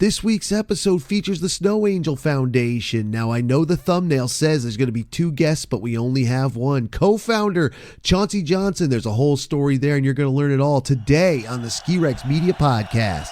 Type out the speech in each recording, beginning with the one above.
This week's episode features the SnowAngel Foundation. Now, I know the thumbnail says there's going to be 2 guests, but we only have one. Co-founder Chauncy Johnson. There's a whole story there, and you're going to learn it all today on the Ski Rex Media Podcast.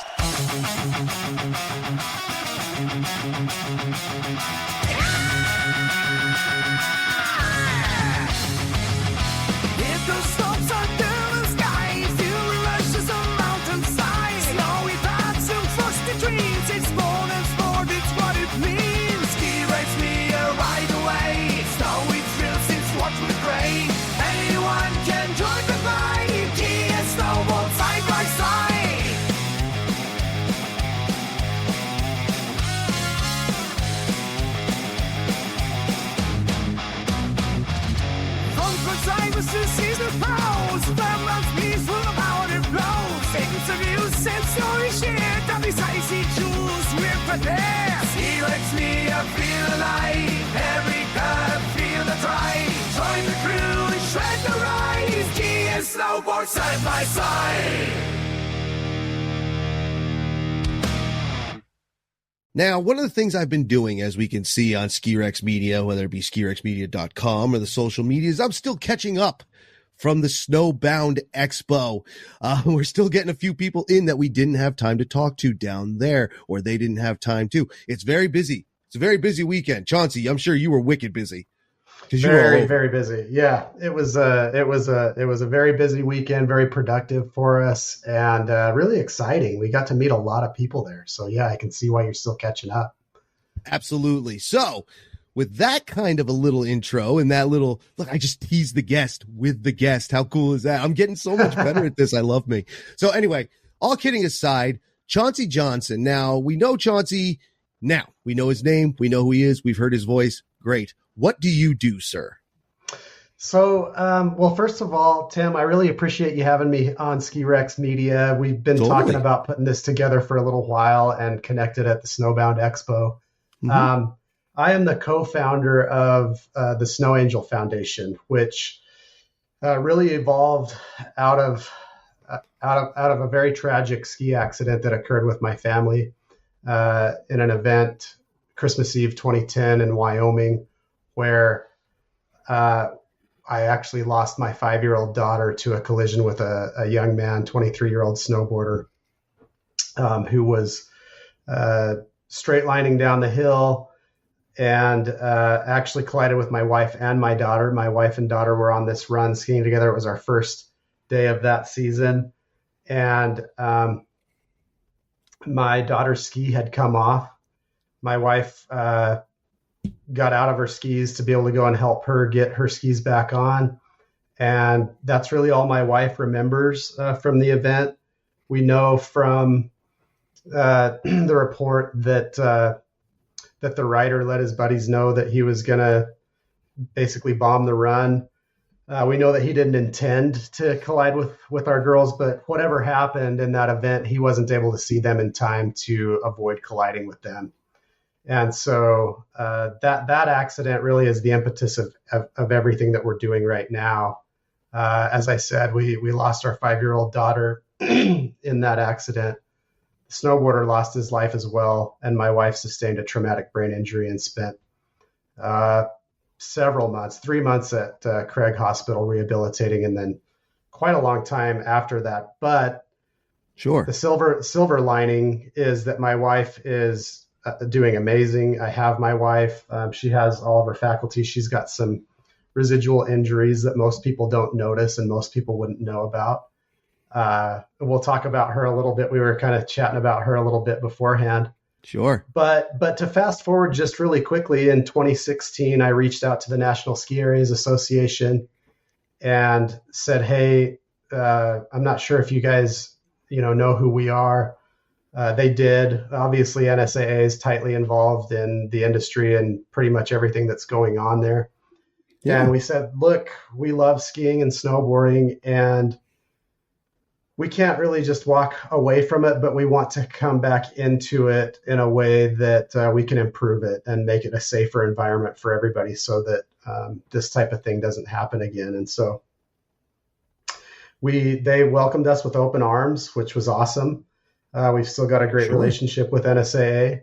Ski Rex Media, feel alive. Every curve, feel the drive. Join the crew and shred the ride. Ski and snowboard side by side. Now, one of the things I've been doing, as we can see on Ski Rex Media, whether it be skirexmedia.com or the social medias, I'm still catching up from the Snowbound Expo. We're still getting a few people in that we didn't have time to talk to down there, or they didn't have time to. It's very busy. It's a very busy weekend. Chauncey, I'm sure you were wicked busy. Very busy. Yeah, it was a very busy weekend, very productive for us, and really exciting. We got to meet a lot of people there. So yeah, I can see why you're still catching up. Absolutely. So with that kind of a little intro and that little, look, I just teased the guest with the guest. How cool is that? I'm getting so much better at this. I love me. So anyway, all kidding aside, Chauncy Johnson. Now, we know Chauncy. Now, we know his name. We know who he is. We've heard his voice. Great. What do you do, sir? So, well, first of all, Tim, I really appreciate you having me on Ski Rex Media. We've been talking about putting this together for a little while and connected at the Snowbound Expo. Mm-hmm. I am the co-founder of the SnowAngel Foundation, which really evolved out of a very tragic ski accident that occurred with my family in an event Christmas Eve 2010 in Wyoming, where I actually lost my 5-year-old daughter to a collision with a young man, 23-year-old snowboarder, who was straight lining down the hill and actually collided with my wife and my daughter. My wife and daughter were on this run skiing together. It was our first day of that season. And my daughter's ski had come off. My wife got out of her skis to be able to go and help her get her skis back on. And that's really all my wife remembers from the event. We know from the report that the rider let his buddies know that he was going to basically bomb the run. We know that he didn't intend to collide with our girls, but whatever happened in that event, he wasn't able to see them in time to avoid colliding with them. And so that accident really is the impetus of everything that we're doing right now. As I said, we lost our 5-year-old daughter in that accident. The snowboarder lost his life as well, and my wife sustained a traumatic brain injury and spent several months, 3 months at Craig Hospital rehabilitating, and then quite a long time after that. But sure, the silver lining is that my wife is doing amazing. I have my wife. She has all of her faculties. She's got some residual injuries that most people don't notice and most people wouldn't know about. We'll talk about her a little bit. We were kind of chatting about her a little bit beforehand. Sure. But to fast forward just really quickly, in 2016, I reached out to the National Ski Areas Association and said, hey, I'm not sure if you guys, know who we are. They did. Obviously, NSAA is tightly involved in the industry and pretty much everything that's going on there. Yeah. And we said, look, we love skiing and snowboarding, and we can't really just walk away from it, but we want to come back into it in a way that we can improve it and make it a safer environment for everybody so that this type of thing doesn't happen again. And so they welcomed us with open arms, which was awesome. We've still got a great relationship with NSAA.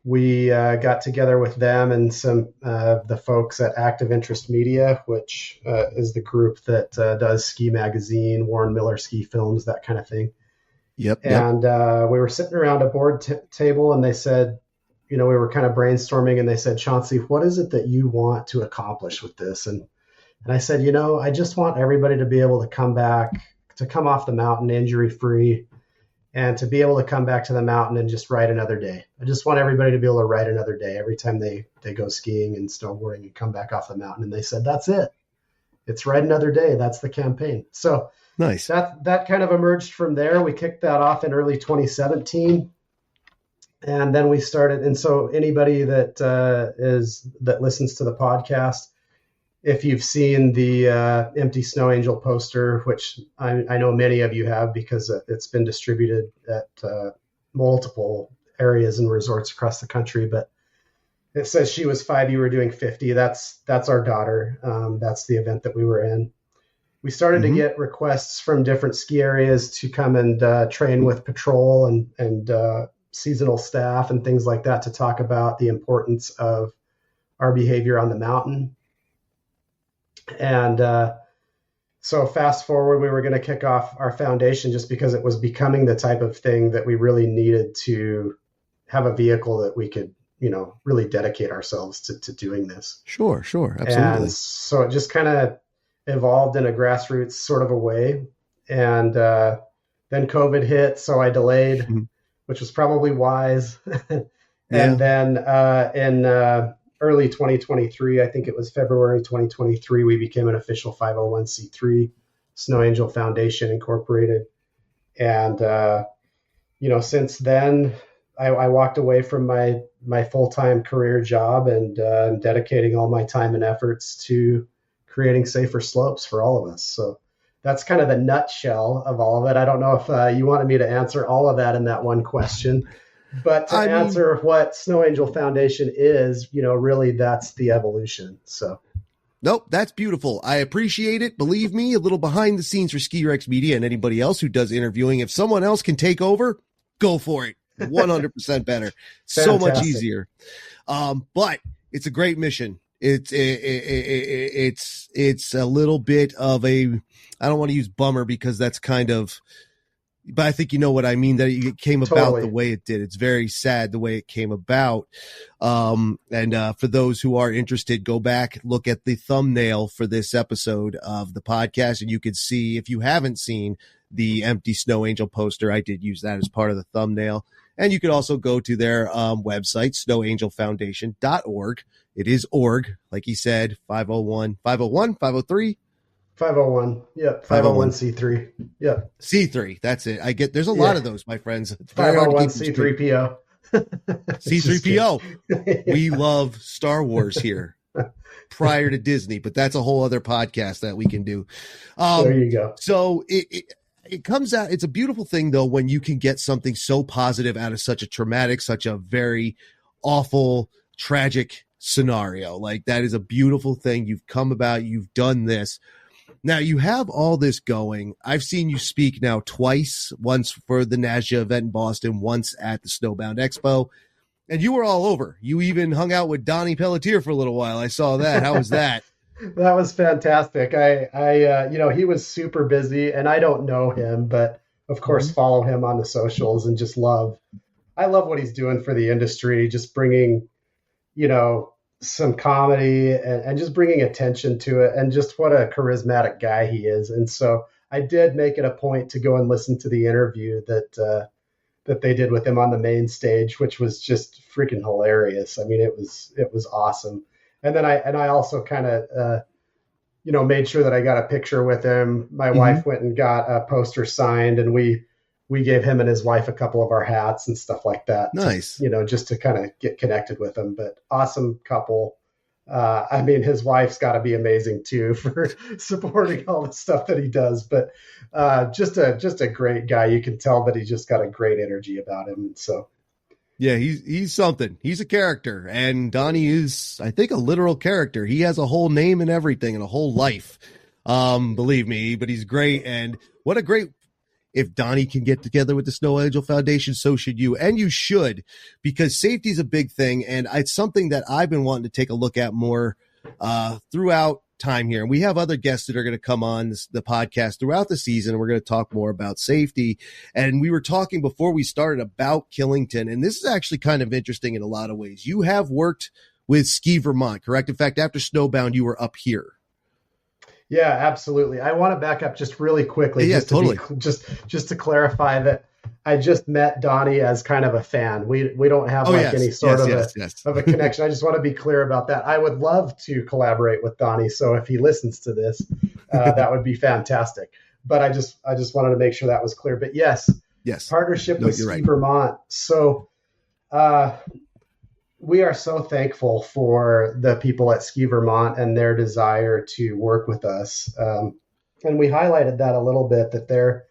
We got together with them and some the folks at Active Interest Media, which is the group that does Ski Magazine, Warren Miller Ski Films, that kind of thing. Yep. And we were sitting around a board table, and they said, we were kind of brainstorming, and they said, Chauncy, what is it that you want to accomplish with this? And I said, I just want everybody to be able to come off the mountain injury free, and to be able to come back to the mountain and just ride another day. I just want everybody to be able to ride another day every time they go skiing and snowboarding and come back off the mountain. And they said, that's it. It's ride another day. That's the campaign. So nice. That kind of emerged from there. We kicked that off in early 2017. And then we started. And so anybody that listens to the podcast, if you've seen the empty SnowAngel poster, which I know many of you have because it's been distributed at multiple areas and resorts across the country, but it says she was 5, you were doing 50. That's our daughter. That's the event that we were in. We started to get requests from different ski areas to come and train with patrol and seasonal staff and things like that to talk about the importance of our behavior on the mountain. And so fast forward, we were going to kick off our foundation just because it was becoming the type of thing that we really needed to have a vehicle that we could, really dedicate ourselves to doing this. Sure. Absolutely. And so it just kind of evolved in a grassroots sort of a way. And then COVID hit, so I delayed, which was probably wise. And then in early 2023, I think it was February 2023, we became an official 501c3 SnowAngel Foundation Incorporated. And, since then, I walked away from my full-time career job and dedicating all my time and efforts to creating safer slopes for all of us. So that's kind of the nutshell of all of it. I don't know if you wanted me to answer all of that in that one question. But to answer what SnowAngel Foundation is, really that's the evolution. So, nope, that's beautiful. I appreciate it. Believe me, a little behind the scenes for Ski Rex Media and anybody else who does interviewing. If someone else can take over, go for it. 100% better. So much easier. But it's a great mission. It's a little bit of a, I don't want to use bummer because that's kind of, but I think you know what I mean, that it came about the way it did. It's very sad the way it came about. And for those who are interested, go back, look at the thumbnail for this episode of the podcast, and you can see, if you haven't seen the empty SnowAngel poster, I did use that as part of the thumbnail. And you could also go to their website, SnowAngelFoundation.org. It is org, like he said, 501, 503. 501. Yep. 501c3. Yep. C3. That's it. I get, there's a lot of those, my friends. 501c3po. C3PO. We love Star Wars here prior to Disney, but that's a whole other podcast that we can do. There you go. So it comes out. It's a beautiful thing though, when you can get something so positive out of such a traumatic, such a very awful, tragic scenario. Like, that is a beautiful thing. You've come about, you've done this. Now you have all this going. I've seen you speak now twice, once for the NASJA event in Boston, once at the Snowbound Expo, and you were all over. You even hung out with Donnie Pelletier for a little while. I saw that. How was that? That was fantastic. He was super busy, and I don't know him, but of course follow him on the socials and just I love what he's doing for the industry, just bringing, some comedy and just bringing attention to it, and just what a charismatic guy he is. And so I did make it a point to go and listen to the interview that they did with him on the main stage, which was just freaking hilarious. I mean, it was awesome. And then I also kind of, made sure that I got a picture with him. My wife went and got a poster signed, and we gave him and his wife a couple of our hats and stuff like that. Nice. Just to kind of get connected with him. But awesome couple. His wife's got to be amazing too for supporting all the stuff that he does. But just a great guy. You can tell that he just got a great energy about him. And so. Yeah, he's something. He's a character, and Donnie is, I think, a literal character. He has a whole name and everything and a whole life. Believe me, but he's great. And what a great, If Donnie can get together with the Snow Angel Foundation, so should you. And you should, because safety is a big thing. And it's something that I've been wanting to take a look at more throughout time here. And we have other guests that are going to come on the podcast throughout the season. And we're going to talk more about safety. And we were talking before we started about Killington. And this is actually kind of interesting in a lot of ways. You have worked with Ski Vermont, correct? In fact, after Snowbound, you were up here. Yeah, absolutely. I want to back up just really quickly, totally. Just to clarify that I just met Donnie as kind of a fan. We don't have any sort of a connection. I just want to be clear about that. I would love to collaborate with Donnie, so if he listens to this, that would be fantastic. But I just wanted to make sure that was clear. But yes, partnership with Ski Vermont. So we are so thankful for the people at Ski Vermont and their desire to work with us. And we highlighted that a little bit, that they're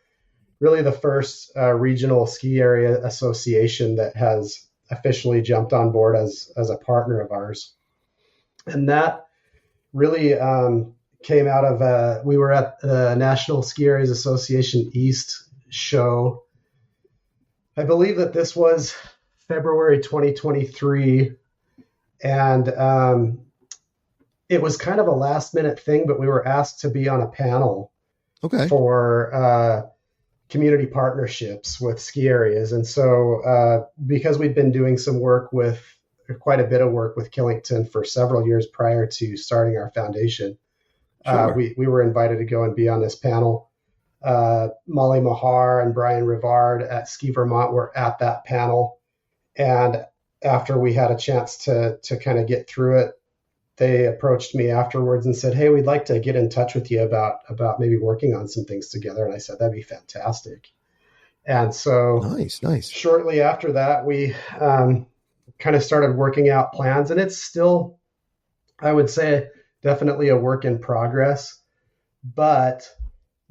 really the first regional ski area association that has officially jumped on board as a partner of ours. And that really came out of, we were at the National Ski Areas Association East show. I believe that this was February 2023, and it was kind of a last minute thing, but we were asked to be on a panel for community partnerships with ski areas. And so because we'd been doing quite a bit of work with Killington for several years prior to starting our foundation, we were invited to go and be on this panel. Molly Mahar and Brian Rivard at Ski Vermont were at that panel. And after we had a chance to kind of get through it, they approached me afterwards and said, "Hey, we'd like to get in touch with you about maybe working on some things together." And I said, "That'd be fantastic." And so nice. Shortly after that, we kind of started working out plans, and it's still, I would say, definitely a work in progress, but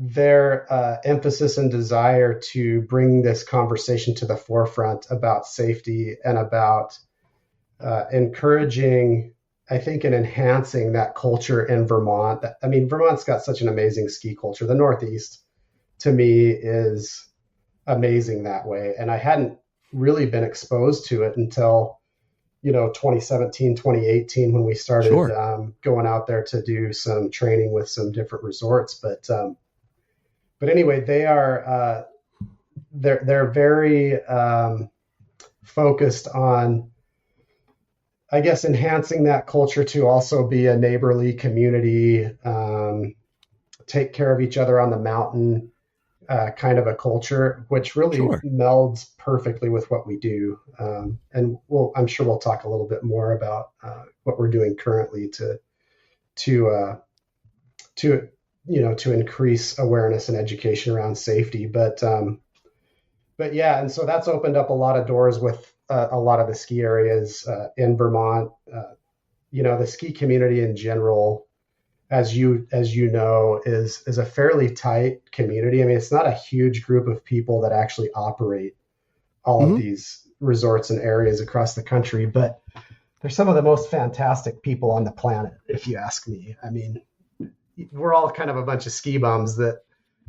their emphasis and desire to bring this conversation to the forefront about safety and about encouraging, I think, and enhancing that culture in Vermont. I mean, Vermont's got such an amazing ski culture. The Northeast, to me, is amazing that way. And I hadn't really been exposed to it until, 2017, 2018, when we started going out there to do some training with some different resorts. But anyway, they are they're very focused on, I guess, enhancing that culture to also be a neighborly community, take care of each other on the mountain, kind of a culture, which really melds perfectly with what we do. And I'm sure we'll talk a little bit more about what we're doing currently to increase awareness and education around safety. But yeah, and so that's opened up a lot of doors with a lot of the ski areas in Vermont. The ski community in general, as you know, is a fairly tight community. I mean, it's not a huge group of people that actually operate all of these resorts and areas across the country, but they're some of the most fantastic people on the planet, if you ask me. I mean, we're all kind of a bunch of ski bums that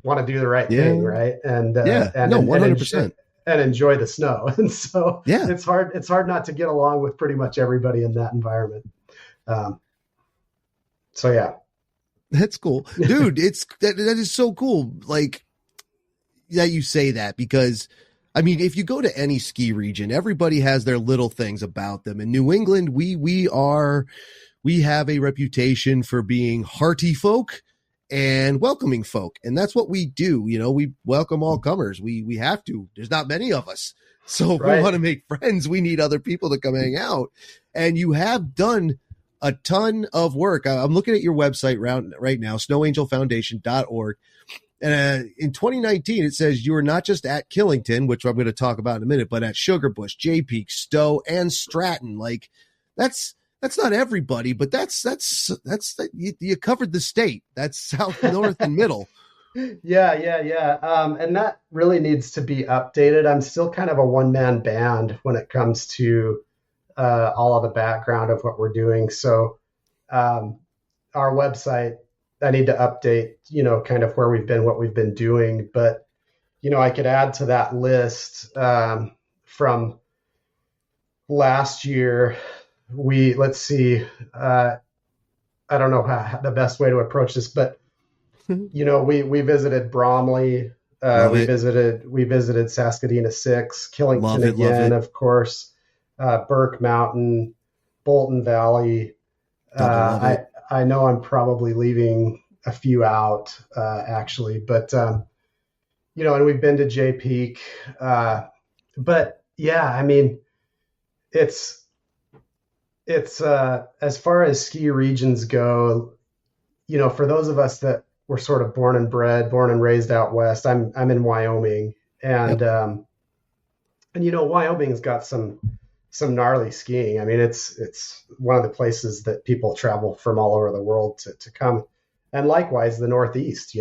want to do the right thing, right? And 100%. And enjoy the snow. And so it's hard not to get along with pretty much everybody in that environment. So yeah. That's cool. Dude, that is so cool. Like that you say that, because I mean, if you go to any ski region, everybody has their little things about them. In New England, we have a reputation for being hearty folk and welcoming folk. And that's what we do. We welcome all comers. We have to. There's not many of us. So if we want to make friends, we need other people to come hang out. And you have done a ton of work. I'm looking at your website right now, SnowAngelFoundation.org. And in 2019, it says you were not just at Killington, which I'm going to talk about in a minute, but at Sugarbush, Jay Peak, Stowe, and Stratton. Like that's not everybody, but that's you covered the state. That's south, north, and middle. Yeah. And that really needs to be updated. I'm still kind of a one-man band when it comes to all of the background of what we're doing. So our website, I need to update, kind of where we've been, what we've been doing. But I could add to that list from last year. Let's see. I don't know how the best way to approach this, but we visited Bromley. We visited Saskadina 6, Killington again, of course, Burke Mountain, Bolton Valley. I know I'm probably leaving a few out, actually, but and we've been to Jay Peak. But yeah, I mean, it's as far as ski regions go, for those of us that were sort of born and raised out west, I'm in Wyoming, and Wyoming's got some gnarly skiing. I mean, it's one of the places that people travel from all over the world to come, and likewise the Northeast,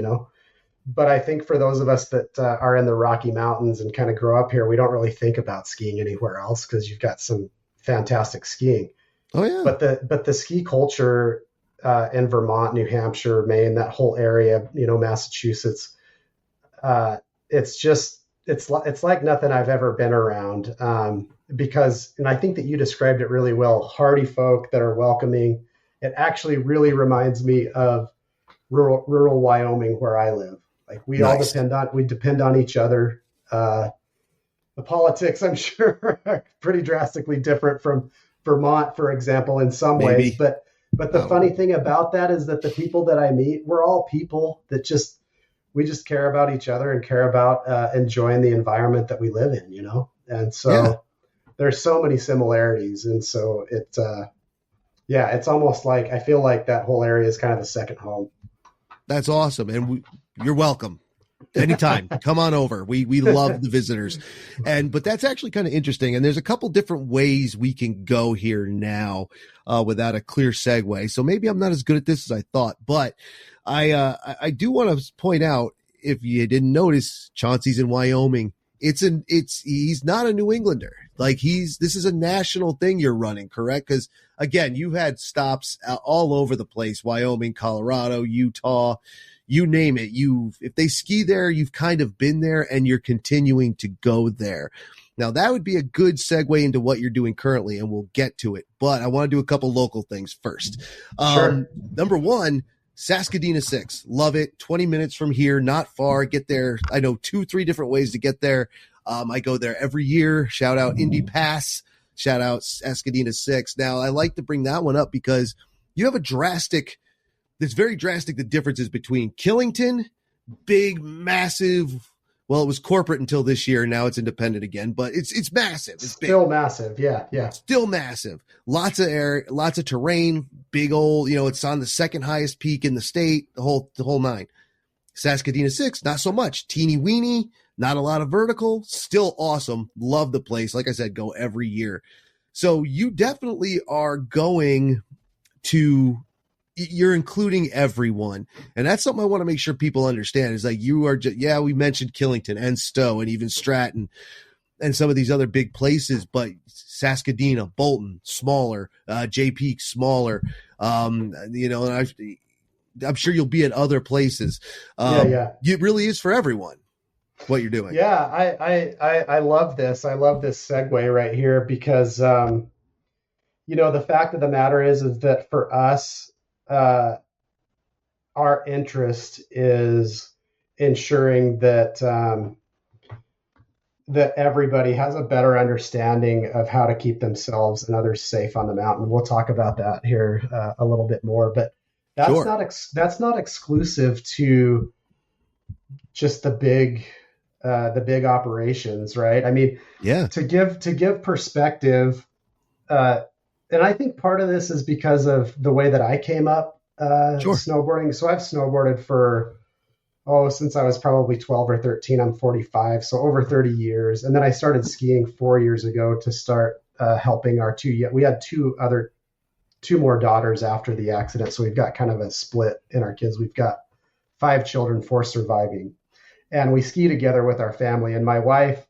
But I think for those of us that are in the Rocky Mountains and kind of grow up here, we don't really think about skiing anywhere else because you've got some fantastic skiing. Oh yeah. But the ski culture in Vermont, New Hampshire, Maine, that whole area, Massachusetts, it's like nothing I've ever been around. Because, and I think that you described it really well, hardy folk that are welcoming. It actually really reminds me of rural Wyoming where I live. Like we all depend on each other. The politics, I'm sure, are pretty drastically different from Vermont, for example, in some ways. But the funny thing about that is that the people that I meet, we're all people that we just care about each other and care about enjoying the environment that we live in, And so there's so many similarities. And so it's almost like I feel like that whole area is kind of a second home. That's awesome. And you're welcome. Anytime. Come on over. We love the visitors. But that's actually kind of interesting. And there's a couple different ways we can go here now without a clear segue. So maybe I'm not as good at this as I thought, but I do want to point out, if you didn't notice, Chauncey's in Wyoming. He's not a New Englander. Like this is a national thing you're running, correct? Because again, you had stops all over the place: Wyoming, Colorado, Utah, you name it. If they ski there, you've kind of been there and you're continuing to go there. Now that would be a good segue into what you're doing currently, and we'll get to it. But I want to do a couple local things first. Sure. Number one, Saskadina 6. Love it. 20 minutes from here, not far. Get there. I know 2-3 different ways to get there. I go there every year. Shout out Indy Pass. Shout out Saskadina 6. Now, I like to bring that one up because you have it's very drastic, the differences between Killington, big, massive. Well, it was corporate until this year. Now it's independent again, but it's massive. It's still big. Massive. Yeah. Still massive. Lots of air, lots of terrain, big old, it's on the second highest peak in the state, the whole nine. Saskadina 6, not so much. Teeny weeny, not a lot of vertical, still awesome. Love the place. Like I said, go every year. So you definitely are you're including everyone. And that's something I want to make sure people understand is like you are we mentioned Killington and Stowe and even Stratton and some of these other big places, but Saskadina, Bolton, smaller, Jay Peak, smaller, and I'm sure you'll be at other places. It really is for everyone what you're doing. Yeah. I love this. I love this segue right here because, the fact of the matter is that for us, our interest is ensuring that that everybody has a better understanding of how to keep themselves and others safe on the mountain. We'll talk about that here a little bit more, but that's not exclusive to just the big operations, right? I mean, to give perspective, and I think part of this is because of the way that I came up snowboarding. So I've snowboarded since I was probably 12 or 13. I'm 45, so over 30 years. And then I started skiing 4 years ago to start helping our we had two more daughters after the accident. So we've got kind of a split in our kids. We've got 5 children, 4 surviving. And we ski together with our family. And my wife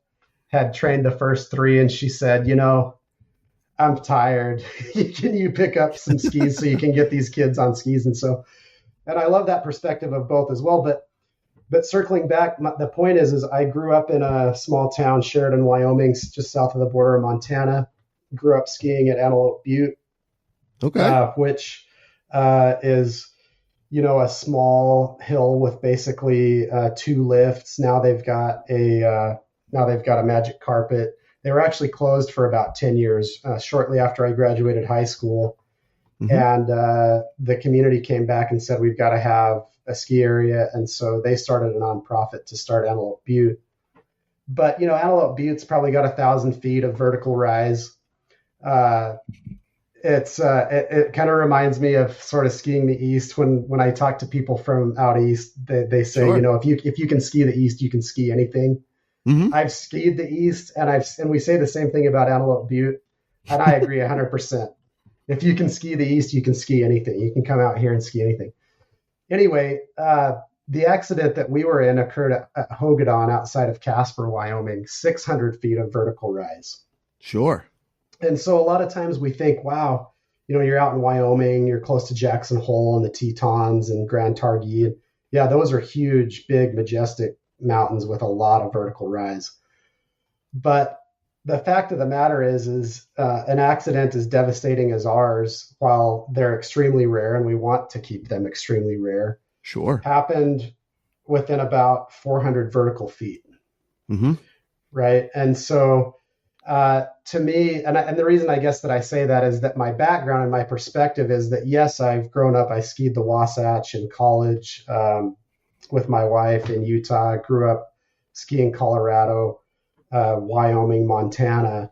had trained the first 3, and she said, I'm tired. Can you pick up some skis so you can get these kids on skis? And I love that perspective of both as well. But But circling back, the point is I grew up in a small town, Sheridan, Wyoming, just south of the border of Montana. Grew up skiing at Antelope Butte, which is, a small hill with basically 2 lifts. Now they've got a magic carpet. They were actually closed for about 10 years, shortly after I graduated high school. Mm-hmm. And the community came back and said, we've got to have a ski area. And so they started a nonprofit to start Antelope Butte. But, Antelope Butte's probably got 1,000 feet of vertical rise. It kind of reminds me of sort of skiing the East. When I talk to people from out East, they say, sure, if you can ski the East, you can ski anything. Mm-hmm. I've skied the East, and we say the same thing about Antelope Butte, and I agree 100%. If you can ski the East, you can ski anything. You can come out here and ski anything. Anyway, the accident that we were in occurred at Hogadon outside of Casper, Wyoming, 600 feet of vertical rise. Sure. And so a lot of times we think, wow, you're out in Wyoming, you're close to Jackson Hole and the Tetons and Grand Targhee. And yeah, those are huge, big, majestic mountains with a lot of vertical rise. But the fact of the matter is an accident as devastating as ours, while they're extremely rare and we want to keep them extremely rare, sure, happened within about 400 vertical feet. Mm-hmm. Right. And so to me, and the reason I guess that I say that is that my background and my perspective is that, yes, I've grown up, I skied the Wasatch in college with my wife in Utah. I grew up skiing Colorado, Wyoming, Montana,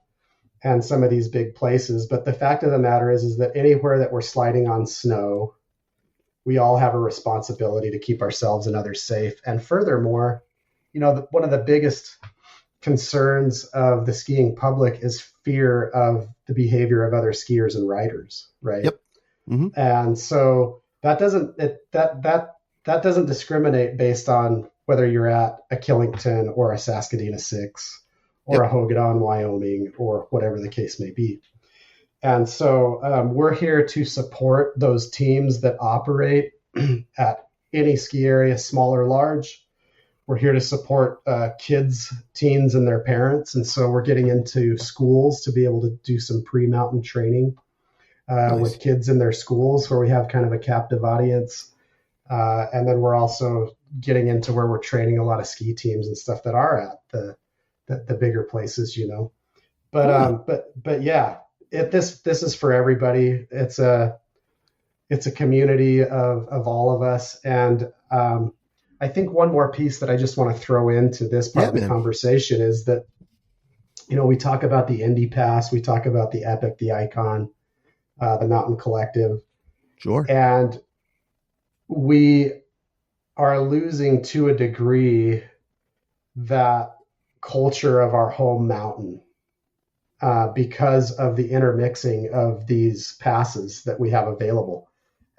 and some of these big places. But the fact of the matter is that anywhere that we're sliding on snow, we all have a responsibility to keep ourselves and others safe. And furthermore, one of the biggest concerns of the skiing public is fear of the behavior of other skiers and riders, right? Yep. Mm-hmm. And so that doesn't discriminate based on whether you're at a Killington or a Saskadina 6 or a Hogadon, Wyoming, or whatever the case may be. And so we're here to support those teams that operate at any ski area, small or large. We're here to support kids, teens, and their parents. And so we're getting into schools to be able to do some pre-mountain training with kids in their schools where we have kind of a captive audience. And then we're also getting into where we're training a lot of ski teams and stuff that are at the bigger places, But yeah, this is for everybody. It's a community of all of us. And I think one more piece that I just want to throw into this part of the conversation is that, we talk about the Indy Pass, we talk about the Epic, the Icon, the Mountain Collective. Sure. And we are losing to a degree that culture of our home mountain because of the intermixing of these passes that we have available.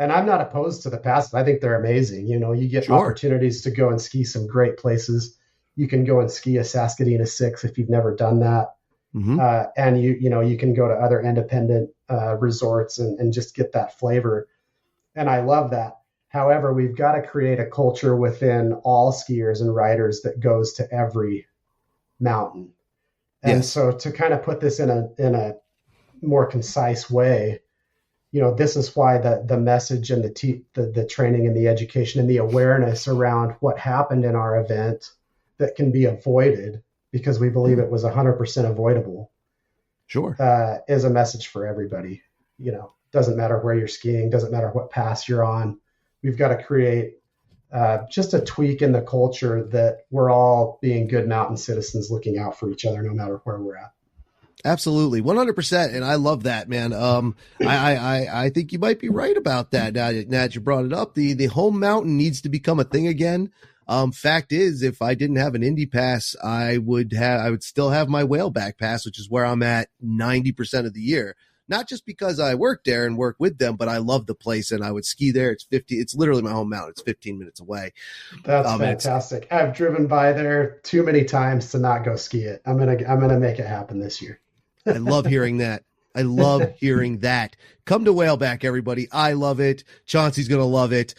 And I'm not opposed to the passes. I think they're amazing. You get opportunities to go and ski some great places. You can go and ski a Saskadina 6 if you've never done that. Mm-hmm. And you can go to other independent resorts and just get that flavor. And I love that. However, we've got to create a culture within all skiers and riders that goes to every mountain. And so to kind of put this in a more concise way, this is why the message and the training and the education and the awareness around what happened in our event that can be avoided because we believe it was 100% avoidable. Sure. Is a message for everybody. Doesn't matter where you're skiing, doesn't matter what pass you're on. We've got to create just a tweak in the culture that we're all being good mountain citizens looking out for each other no matter where we're at. Absolutely. 100%. And I love that, man. I think you might be right about that. Now that you brought it up, the home mountain needs to become a thing again. Fact is, if I didn't have an Indy Pass, I would still have my Whaleback Pass, which is where I'm at 90% of the year. Not just because I work there and work with them, but I love the place and I would ski there. It's literally my home mountain. It's 15 minutes away. That's fantastic. I've driven by there too many times to not go ski it. I'm going to make it happen this year. I love hearing that. I love hearing that. Come to Whaleback, everybody. I love it. Chauncey's going to love it.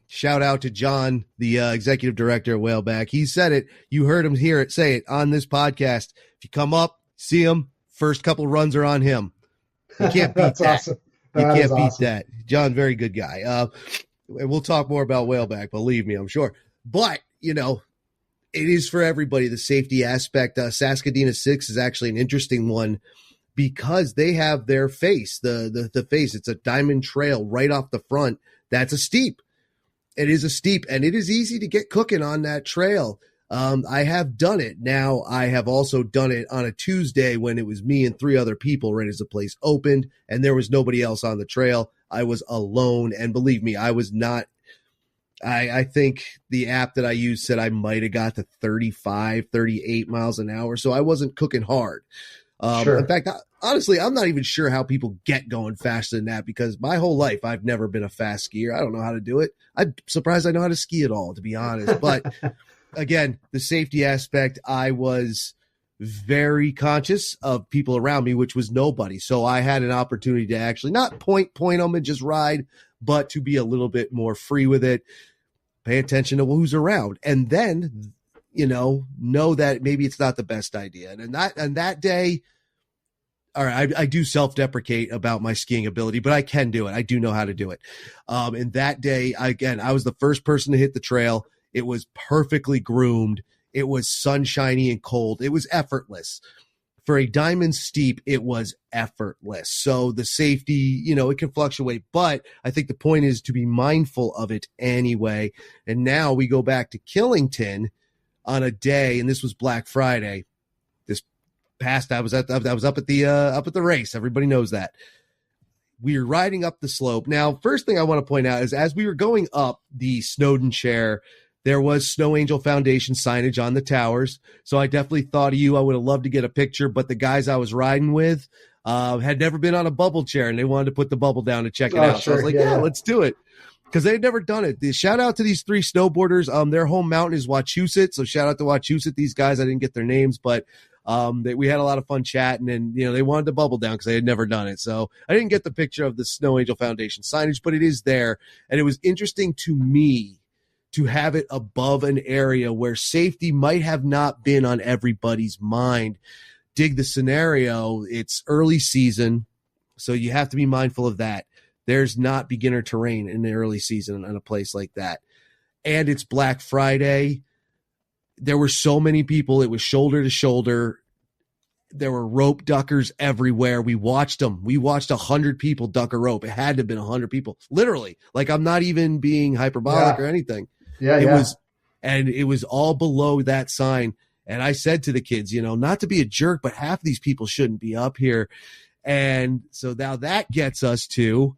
Shout out to John, the executive director of Whaleback. He said it. You heard him say it on this podcast. If you come up, see him, first couple runs are on him. You can't beat That's that. awesome. You That can't is beat awesome. that. John, very good guy. And we'll talk more about Whaleback, believe me, I'm sure. But, you know, it is for everybody, the safety aspect. Saskadena 6 is actually an interesting one because they have their face, the face. It's a diamond trail right off the front. That's a steep. It is a steep, and it is easy to get cooking on that trail. I have done it. Now, I have also done it on a Tuesday when it was me and 3 other people right as the place opened, and there was nobody else on the trail. I was alone, and believe me, I was not. I think the app that I used said I might have got to 35, 38 miles an hour, so I wasn't cooking hard. Sure. In fact, honestly, I'm not even sure how people get going faster than that because my whole life I've never been a fast skier. I don't know how to do it. I'm surprised I know how to ski at all, to be honest. But again, the safety aspect, I was very conscious of people around me, which was nobody. So I had an opportunity to actually not point them and just ride, but to be a little bit more free with it, pay attention to who's around. And then, you know that maybe it's not the best idea. And that day, all right, I do self-deprecate about my skiing ability, but I can do it. I do know how to do it. And that day, I was the first person to hit the trail. It was perfectly groomed. It was sunshiny and cold. It was effortless. For a diamond steep, it was effortless. So the safety, it can fluctuate, but I think the point is to be mindful of it anyway. And now we go back to Killington on a day, and this was Black Friday. This past, I was up at the race. Everybody knows that. We were riding up the slope. Now, first thing I want to point out is as we were going up the Snowden chair, there was SnowAngel Foundation signage on the towers. So I definitely thought of you. I would have loved to get a picture, but the guys I was riding with had never been on a bubble chair, and they wanted to put the bubble down to check it out. Sure. So I was like, yeah, let's do it. Because they'd never done it. The shout out to these 3 snowboarders. Their home mountain is Wachusett. So shout out to Wachusett. These guys, I didn't get their names, but we had a lot of fun chatting, and they wanted to bubble down because they had never done it. So I didn't get the picture of the SnowAngel Foundation signage, but it is there. And it was interesting to me to have it above an area where safety might have not been on everybody's mind. Dig the scenario. It's early season, so you have to be mindful of that. There's not beginner terrain in the early season in a place like that. And it's Black Friday. There were so many people. It was shoulder to shoulder. There were rope duckers everywhere. We watched them. We watched 100 people duck a rope. It had to have been 100 people. Literally. Like, I'm not even being hyperbolic or anything. It was all below that sign. And I said to the kids, not to be a jerk, but half of these people shouldn't be up here. And so now that gets us to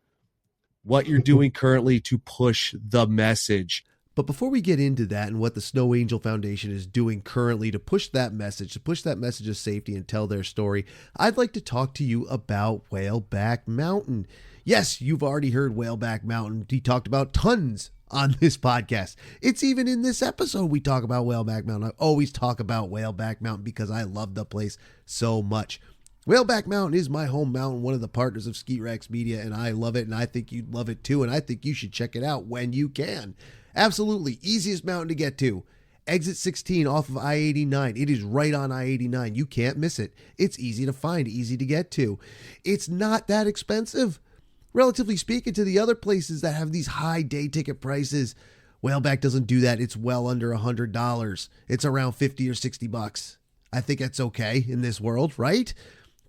what you're doing currently to push the message. But before we get into that and what the SnowAngel Foundation is doing currently to push that message of safety and tell their story, I'd like to talk to you about Whaleback Mountain. Yes, you've already heard Whaleback Mountain. He talked about tons on this podcast. It's even in this episode we talk about Whaleback Mountain. I always talk about Whaleback Mountain because I love the place so much. Whaleback Mountain is my home mountain, one of the partners of Ski Rex Media, and I love it, and I think you'd love it too, and I think you should check it out when you can. Absolutely. Easiest mountain to get to. Exit 16 off of I-89. It is right on I-89. You can't miss it. It's easy to find, easy to get to. It's not that expensive. Relatively speaking to the other places that have these high day ticket prices, Whaleback doesn't do that. It's well under $100. It's around 50 or 60 bucks. I think that's okay in this world, right?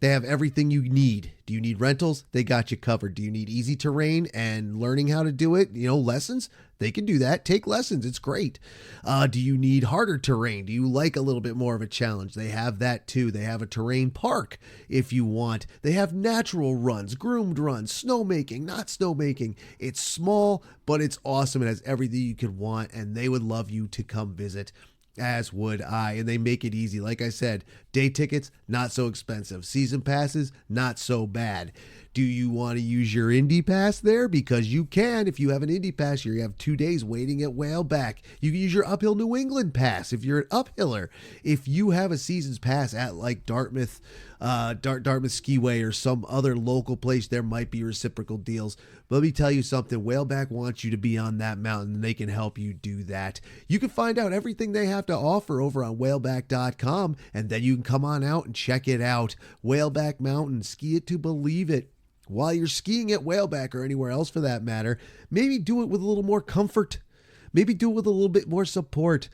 They have everything you need. Do you need rentals? They got you covered. Do you need easy terrain and learning how to do it? Lessons? They can do that. Take lessons. It's great. Do you need harder terrain? Do you like a little bit more of a challenge? They have that too. They have a terrain park if you want. They have natural runs, groomed runs, snowmaking, not snowmaking. It's small, but it's awesome. It has everything you could want, and they would love you to come visit. As would I, and they make it easy. Like I said, day tickets, not so expensive. Season passes, not so bad. Do you want to use your Indy Pass there? Because you can. If you have an Indy Pass, you have 2 days waiting at Whaleback. You can use your Uphill New England Pass if you're an uphiller. If you have a Seasons Pass at like Dartmouth, Dartmouth Skiway or some other local place, there might be reciprocal deals. But let me tell you something, Whaleback wants you to be on that mountain, and they can help you do that. You can find out everything they have to offer over on whaleback.com, and then you can come on out and check it out. Whaleback Mountain, ski it to believe it. While you're skiing at Whaleback or anywhere else for that matter, maybe do it with a little more comfort. Maybe do it with a little bit more support.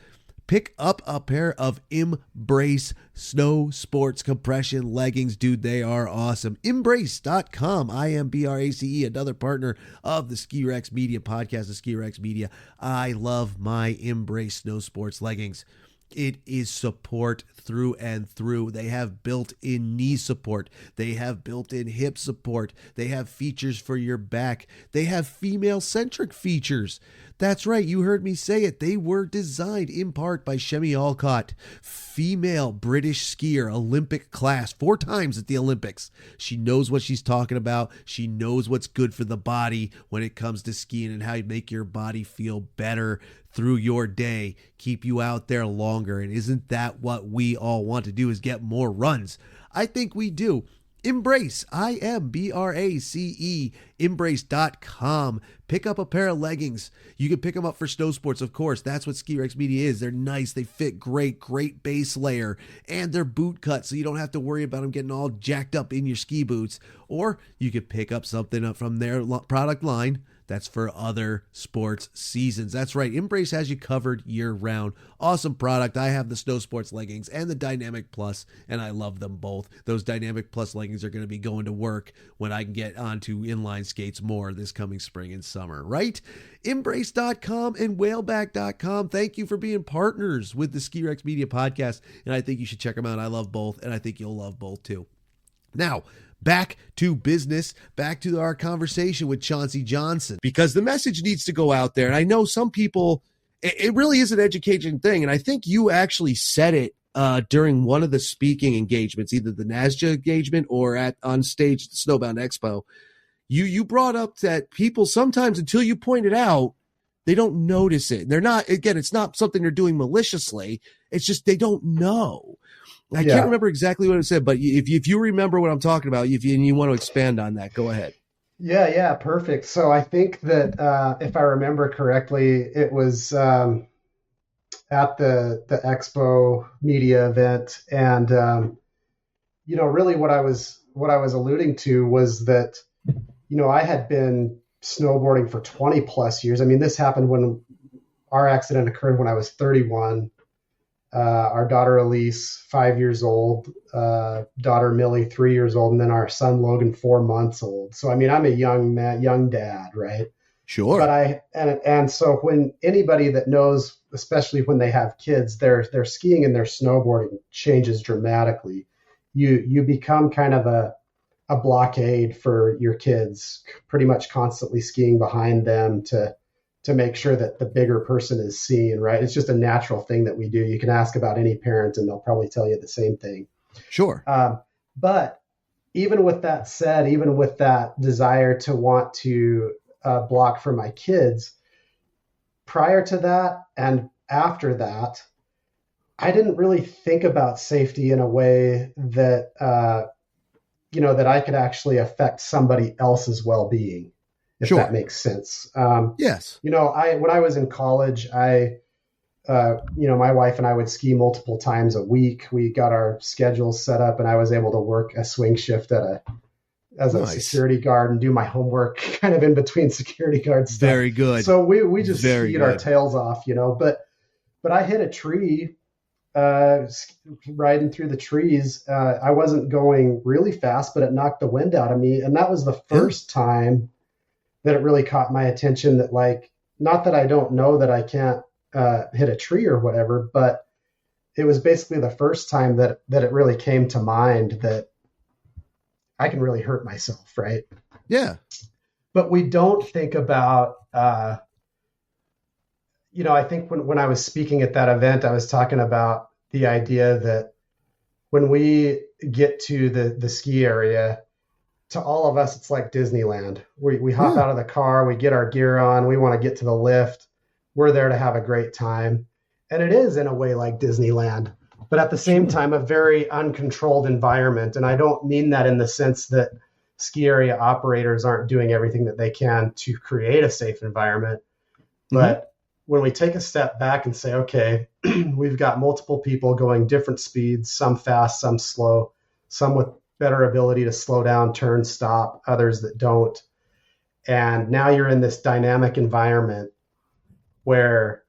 Pick up a pair of Imbrace snow sports compression leggings. Dude, they are awesome. Imbrace.com, IMBRACE, another partner of the Ski Rex Media podcast, the Ski Rex Media. I love my Imbrace snow sports leggings. It is support through and through. They have built-in knee support. They have built-in hip support. They have features for your back. They have female-centric features. That's right, you heard me say it. They were designed in part by Shemi Alcott, female British skier, Olympic class, 4 times at the Olympics. She knows what she's talking about. She knows what's good for the body when it comes to skiing and how you make your body feel better through your day, keep you out there longer. And isn't that what we all want to do, is get more runs? I think we do. Imbrace, IMBRACE, Imbrace.com. Pick up a pair of leggings. You can pick them up for snow sports, of course. That's what Ski Rex Media is. They're nice. They fit great base layer. And they're boot cut, so you don't have to worry about them getting all jacked up in your ski boots. Or you could pick up something up from their product line that's for other sports seasons. That's right. Imbrace has you covered year round. Awesome product. I have the Snow Sports leggings and the Dynamic Plus, and I love them both. Those Dynamic Plus leggings are going to be going to work when I can get onto inline skates more this coming spring and summer, right? Imbrace.com and whaleback.com. Thank you for being partners with the Ski Rex Media podcast, and I think you should check them out. I love both, and I think you'll love both too. Now, back to business, back to our conversation with Chauncy Johnson, because the message needs to go out there. And I know some people, it really is an education thing. And I think you actually said it during one of the speaking engagements, either the NASJA engagement or on stage at the Snowbound Expo. You brought up that people sometimes, until you point it out, they don't notice it. They're not, again, it's not something they're doing maliciously. It's just they don't know. I can't remember exactly what it said, but if you remember what I'm talking about, and you want to expand on that, go ahead. Yeah, perfect. So I think that if I remember correctly, it was at the Expo media event, and really what I was alluding to was that I had been snowboarding for 20 plus years. I mean, this happened when our accident occurred when I was 31. Our daughter Elise, 5 years old, daughter Millie, 3 years old, and then our son Logan, 4 months old. So I mean, I'm a young man, young dad, right? Sure. But and so when anybody that knows, especially when they have kids, their skiing and their snowboarding changes dramatically. You become kind of a blockade for your kids, pretty much constantly skiing behind them to make sure that the bigger person is seen, right? It's just a natural thing that we do. You can ask about any parent and they'll probably tell you the same thing. Sure. But even with that said, even with that desire to want to block for my kids, prior to that and after that, I didn't really think about safety in a way that, that I could actually affect somebody else's well-being. If that makes sense. Yes. When I was in college, my wife and I would ski multiple times a week. We got our schedules set up, and I was able to work a swing shift as a security guard and do my homework kind of in between security guard stuff. Very good. So we just skied our tails off, but I hit a tree, riding through the trees. I wasn't going really fast, but it knocked the wind out of me. And that was the first time that it really caught my attention, that not that I don't know that I can't hit a tree or whatever, but it was basically the first time that it really came to mind that I can really hurt myself. Right. Yeah. But we don't think about, I think when I was speaking at that event, I was talking about the idea that when we get to the ski area, to all of us, it's like Disneyland. We hop out of the car, we get our gear on, we want to get to the lift. We're there to have a great time. And it is in a way like Disneyland. but at the same time, a very uncontrolled environment. And I don't mean that in the sense that ski area operators aren't doing everything that they can to create a safe environment. But when we take a step back and say, okay, we've got multiple people going different speeds, some fast, some slow, some with better ability to slow down, turn, stop, others that don't. And now you're in this dynamic environment where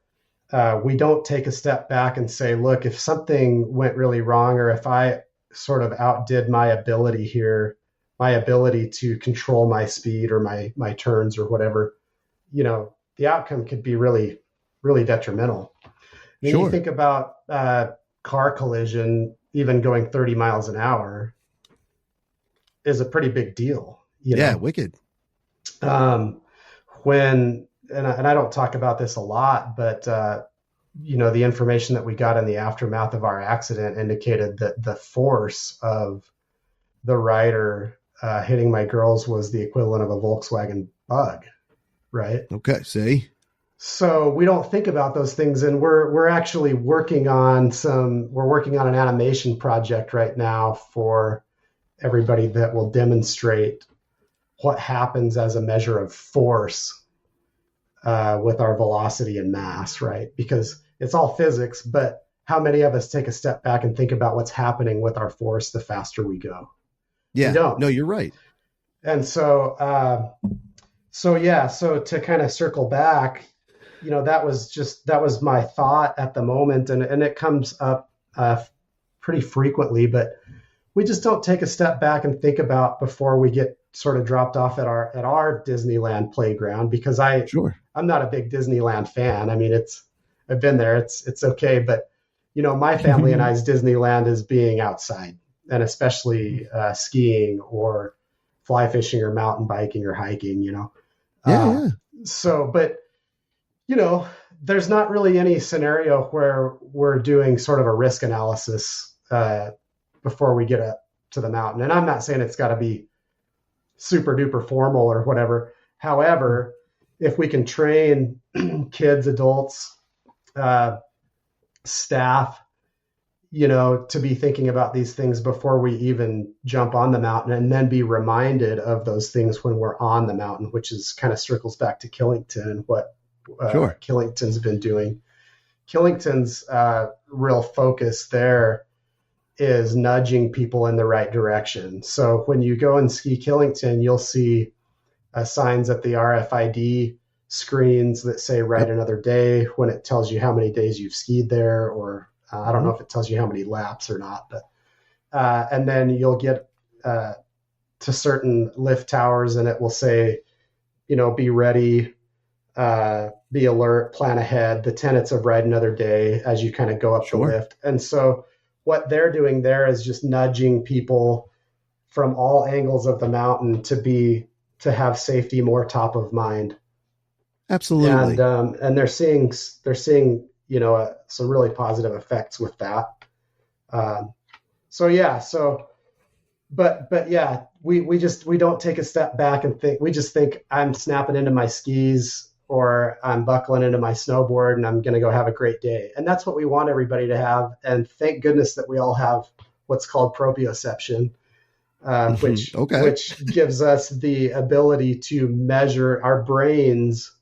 we don't take a step back and say, look, if something went really wrong, or if I sort of outdid my ability here, my ability to control my speed or my turns or whatever, you know, the outcome could be really, really detrimental. I mean, you think about car collision, even going 30 miles an hour is a pretty big deal. You know? Wicked. When, and I don't talk about this a lot, but, you know, the information that we got in the aftermath of our accident indicated that the force of the rider hitting my girls was the equivalent of a Volkswagen Bug, right? Okay, see? So we don't think about those things, and we're actually working on an animation project right now for everybody that will demonstrate what happens as a measure of force with our velocity and mass, right? Because it's all physics, but how many of us take a step back and think about what's happening with our force the faster we go? Yeah, we don't. No, you're right. And so to kind of circle back, you know, that was my thought at the moment, and it comes up pretty frequently, but we just don't take a step back and think about before we get sort of dropped off at our Disneyland playground, because I'm not a big Disneyland fan. I mean, I've been there, it's okay, but you know, my family and I's Disneyland is being outside, and especially skiing or fly fishing or mountain biking or hiking, you know. So, but you know, there's not really any scenario where we're doing sort of a risk analysis before we get up to the mountain. And I'm not saying it's got to be super duper formal or whatever. However, if we can train kids, adults, staff, you know, to be thinking about these things before we even jump on the mountain, and then be reminded of those things when we're on the mountain, which is kind of circles back to Killington and what Killington's been doing. Killington's real focus there is nudging people in the right direction. So when you go and ski Killington, you'll see signs at the RFID screens that say "Ride another day" when it tells you how many days you've skied there, or I don't know if it tells you how many laps or not, but and then you'll get to certain lift towers and it will say, you know, be ready, be alert, plan ahead, the tenets of "Ride another day" as you kind of go up the lift. And so what they're doing there is just nudging people from all angles of the mountain to have safety more top of mind. Absolutely. And they're seeing, you know, some really positive effects with that. But yeah, we don't take a step back and think, we just think I'm snapping into my skis or I'm buckling into my snowboard and I'm going to go have a great day. And that's what we want everybody to have. And thank goodness that we all have what's called proprioception, which gives us the ability to measure our brains.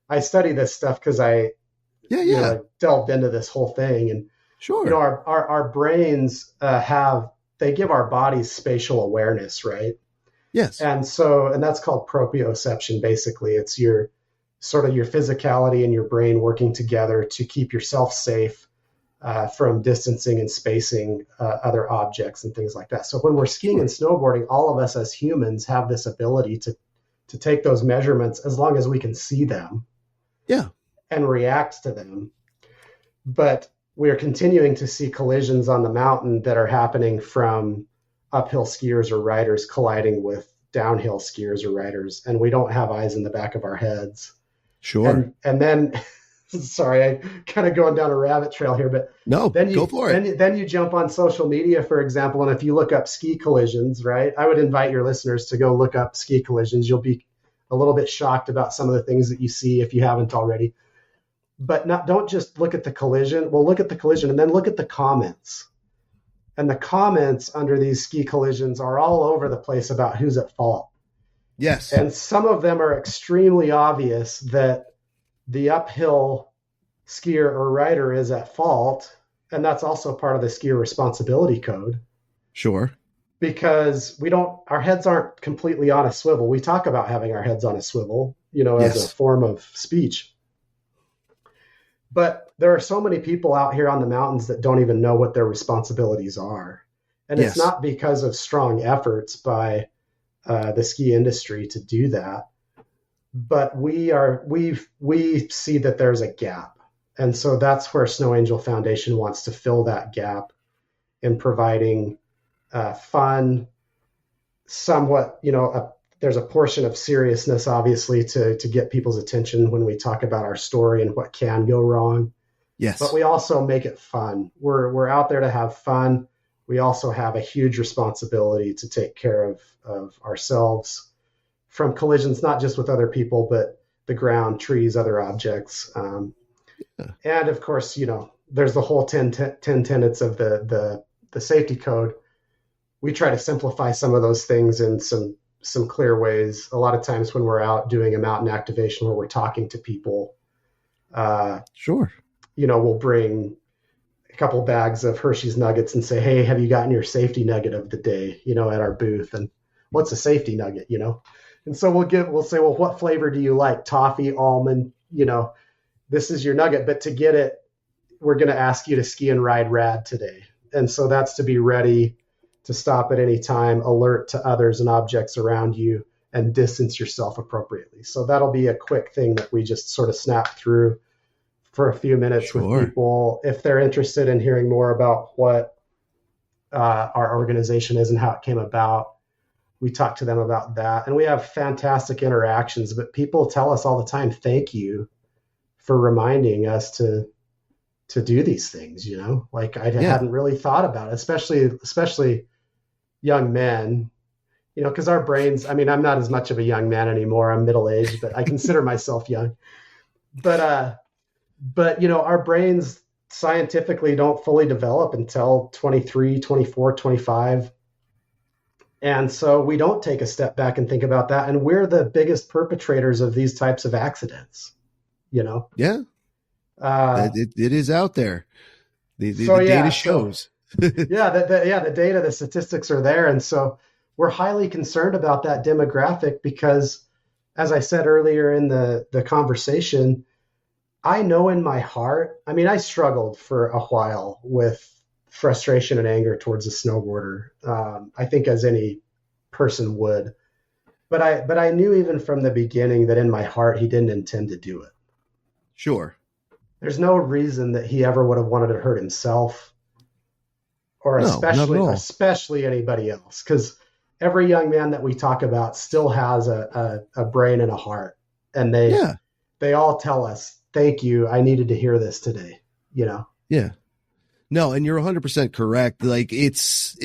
I study this stuff because I delved into this whole thing, and you know, our brains they give our bodies spatial awareness, right? Yes. And that's called proprioception. Basically, it's your physicality and your brain working together to keep yourself safe from distancing and spacing other objects and things like that. So when we're skiing and snowboarding, all of us as humans have this ability to take those measurements as long as we can see them. Yeah. And react to them. But we are continuing to see collisions on the mountain that are happening from uphill skiers or riders colliding with downhill skiers or riders, and we don't have eyes in the back of our heads. Sure. And then, sorry, I kind of going down a rabbit trail here, but go for it. Then you jump on social media, for example, and if you look up ski collisions, right? I would invite your listeners to go look up ski collisions. You'll be a little bit shocked about some of the things that you see if you haven't already. but don't just look at the collision. Well, look at the collision and then look at the comments. And the comments under these ski collisions are all over the place about who's at fault. Yes. And some of them are extremely obvious that the uphill skier or rider is at fault. And that's also part of the skier responsibility code. Sure. Because our heads aren't completely on a swivel. We talk about having our heads on a swivel, as a form of speech. But there are so many people out here on the mountains that don't even know what their responsibilities are. And it's not because of strong efforts by the ski industry to do that. But we see that there's a gap. And so that's where SnowAngel Foundation wants to fill that gap in providing fun, somewhat, there's a portion of seriousness, obviously, to get people's attention when we talk about our story and what can go wrong. Yes. But we also make it fun. We're out there to have fun. We also have a huge responsibility to take care of ourselves from collisions, not just with other people, but the ground, trees, other objects. And of course, there's the whole 10 tenets of the safety code. We try to simplify some of those things in some clear ways. A lot of times when we're out doing a mountain activation where we're talking to people, sure, we'll bring a couple bags of Hershey's Nuggets and say, hey, have you gotten your safety nugget of the day, at our booth? And what's a safety nugget, And so we'll say, well, what flavor do you like? Toffee, almond, this is your nugget. But to get it, we're going to ask you to ski and ride rad today. And so that's to be ready to stop at any time, alert to others and objects around you, and distance yourself appropriately. So that'll be a quick thing that we just sort of snap through for a few minutes with people. If they're interested in hearing more about what our organization is and how it came about, we talk to them about that. And we have fantastic interactions, but people tell us all the time, thank you for reminding us to do these things, like I hadn't really thought about it, especially young men, because our brains, I'm not as much of a young man anymore. I'm middle-aged, but I consider myself young. But our brains scientifically don't fully develop until 23, 24, 25. And so we don't take a step back and think about that. And we're the biggest perpetrators of these types of accidents, Yeah. It is out there. The data shows. The data, the statistics are there. And so we're highly concerned about that demographic because, as I said earlier in the conversation, I know in my heart, I struggled for a while with frustration and anger towards a snowboarder. I think as any person would, but I knew even from the beginning that in my heart, he didn't intend to do it. Sure. There's no reason that he ever would have wanted to hurt himself or especially anybody else. Because every young man that we talk about still has a brain and a heart. And they all tell us, thank you. I needed to hear this today, Yeah. No, and you're 100% correct. Like it's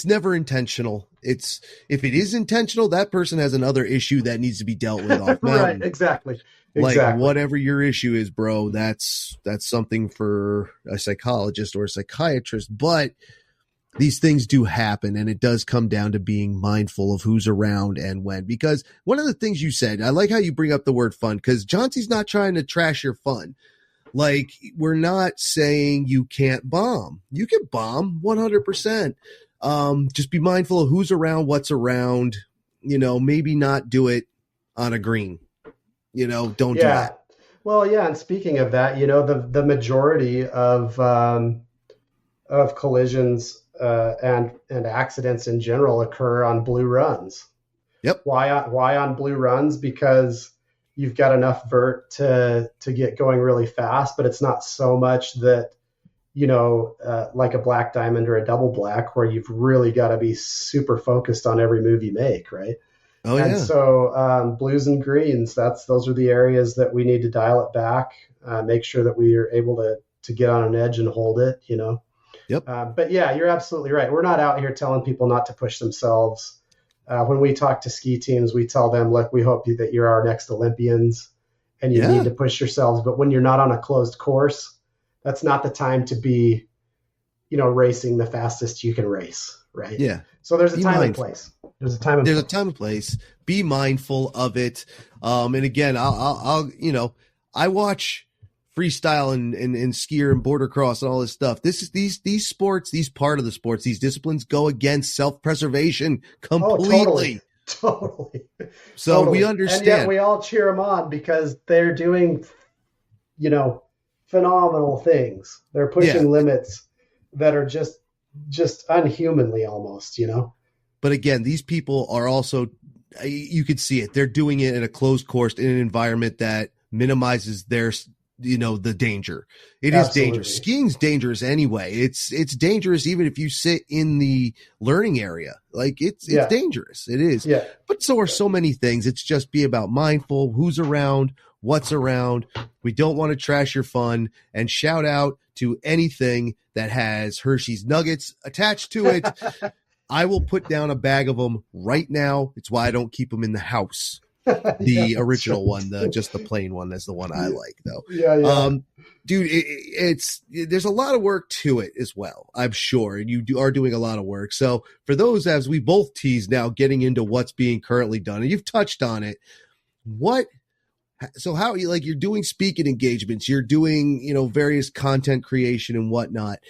never intentional. If it is intentional, that person has another issue that needs to be dealt with off mountain. Right, exactly. Like whatever your issue is, bro, that's something for a psychologist or a psychiatrist. But these things do happen, and it does come down to being mindful of who's around and when. Because one of the things you said, I like how you bring up the word fun, because Chauncey's not trying to trash your fun. Like, we're not saying you can't bomb. You can bomb 100%. Just be mindful of who's around, what's around, maybe not do it on a green, don't do that. Well, yeah. And speaking of that, the majority of collisions and accidents in general occur on blue runs. Yep. Why on blue runs? Because you've got enough vert to get going really fast, but it's not so much that, like a black diamond or a double black where you've really got to be super focused on every move you make. Right. Oh, yeah. And so blues and greens, those are the areas that we need to dial it back, make sure that we are able to get on an edge and hold it, Yep. But yeah, you're absolutely right. We're not out here telling people not to push themselves. When we talk to ski teams, we tell them, look, we hope that you're our next Olympians. and you need to push yourselves. But when you're not on a closed course, that's not the time to be, racing the fastest you can race. Right. Yeah. So there's a time and place. There's a time and place. Be mindful of it. And again, I'll I watch freestyle and skier and border cross and all this stuff. These sports, these part of the sports, these disciplines go against self-preservation completely. Totally. So we understand. And yet we all cheer them on because they're doing, phenomenal things. They're pushing limits that are just unhumanly almost, But again, these people are also, you could see it. They're doing it in a closed course in an environment that minimizes their, the danger. It is dangerous. Skiing's dangerous anyway. It's dangerous even if you sit in the learning area. Like it's dangerous. It is. Yeah. But so are so many things. It's just be about mindful, who's around, what's around. We don't want to trash your fun, and shout out to anything that has Hershey's Nuggets attached to it. I will put down a bag of them right now. It's why I don't keep them in the house. The original one, just the plain one. That's the one I like, though. Yeah. Dude, there's a lot of work to it as well, I'm sure, and you are doing a lot of work. So for those, as we both tease now, getting into what's being currently done, and you've touched on it, so how you're doing speaking engagements, you're doing, various content creation and whatnot.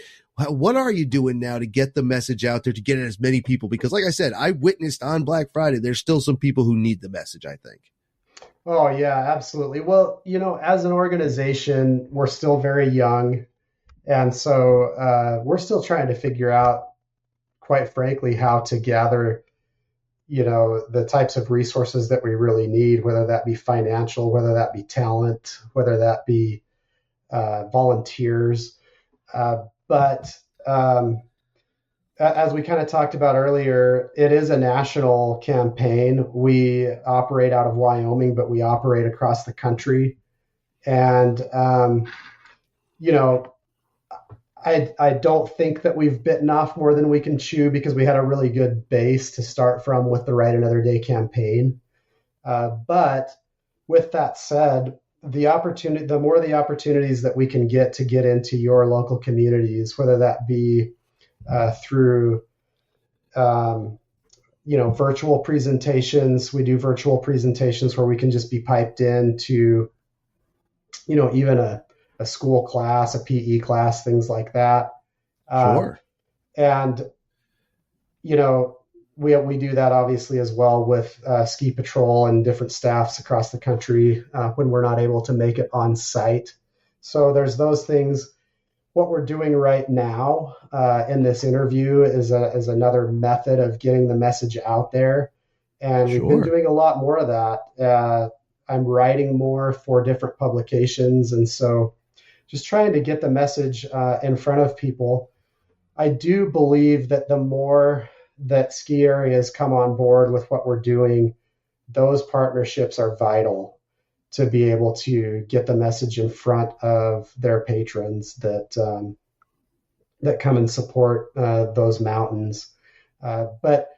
What are you doing now to get the message out there, to get it as many people? Because like I said, I witnessed on Black Friday, there's still some people who need the message, I think. Oh yeah, absolutely. Well, as an organization, we're still very young. And so we're still trying to figure out, quite frankly, how to gather, the types of resources that we really need, whether that be financial, whether that be talent, whether that be volunteers. But as we kind of talked about earlier, it is a national campaign. We operate out of Wyoming, but we operate across the country. And, I don't think that we've bitten off more than we can chew because we had a really good base to start from with the Write Another Day campaign. But with that said, the more the opportunities that we can get to get into your local communities, whether that be through, virtual presentations. We do virtual presentations where we can just be piped in to, even a school class, a PE class, things like that. Sure. And, we do that obviously as well with ski patrol and different staffs across the country when we're not able to make it on site. So there's those things. What we're doing right now in this interview is another method of getting the message out there. And we've been doing a lot more of that. I'm writing more for different publications. And so just trying to get the message in front of people. I do believe that the more that ski areas come on board with what we're doing, those partnerships are vital to be able to get the message in front of their patrons that come and support those mountains. But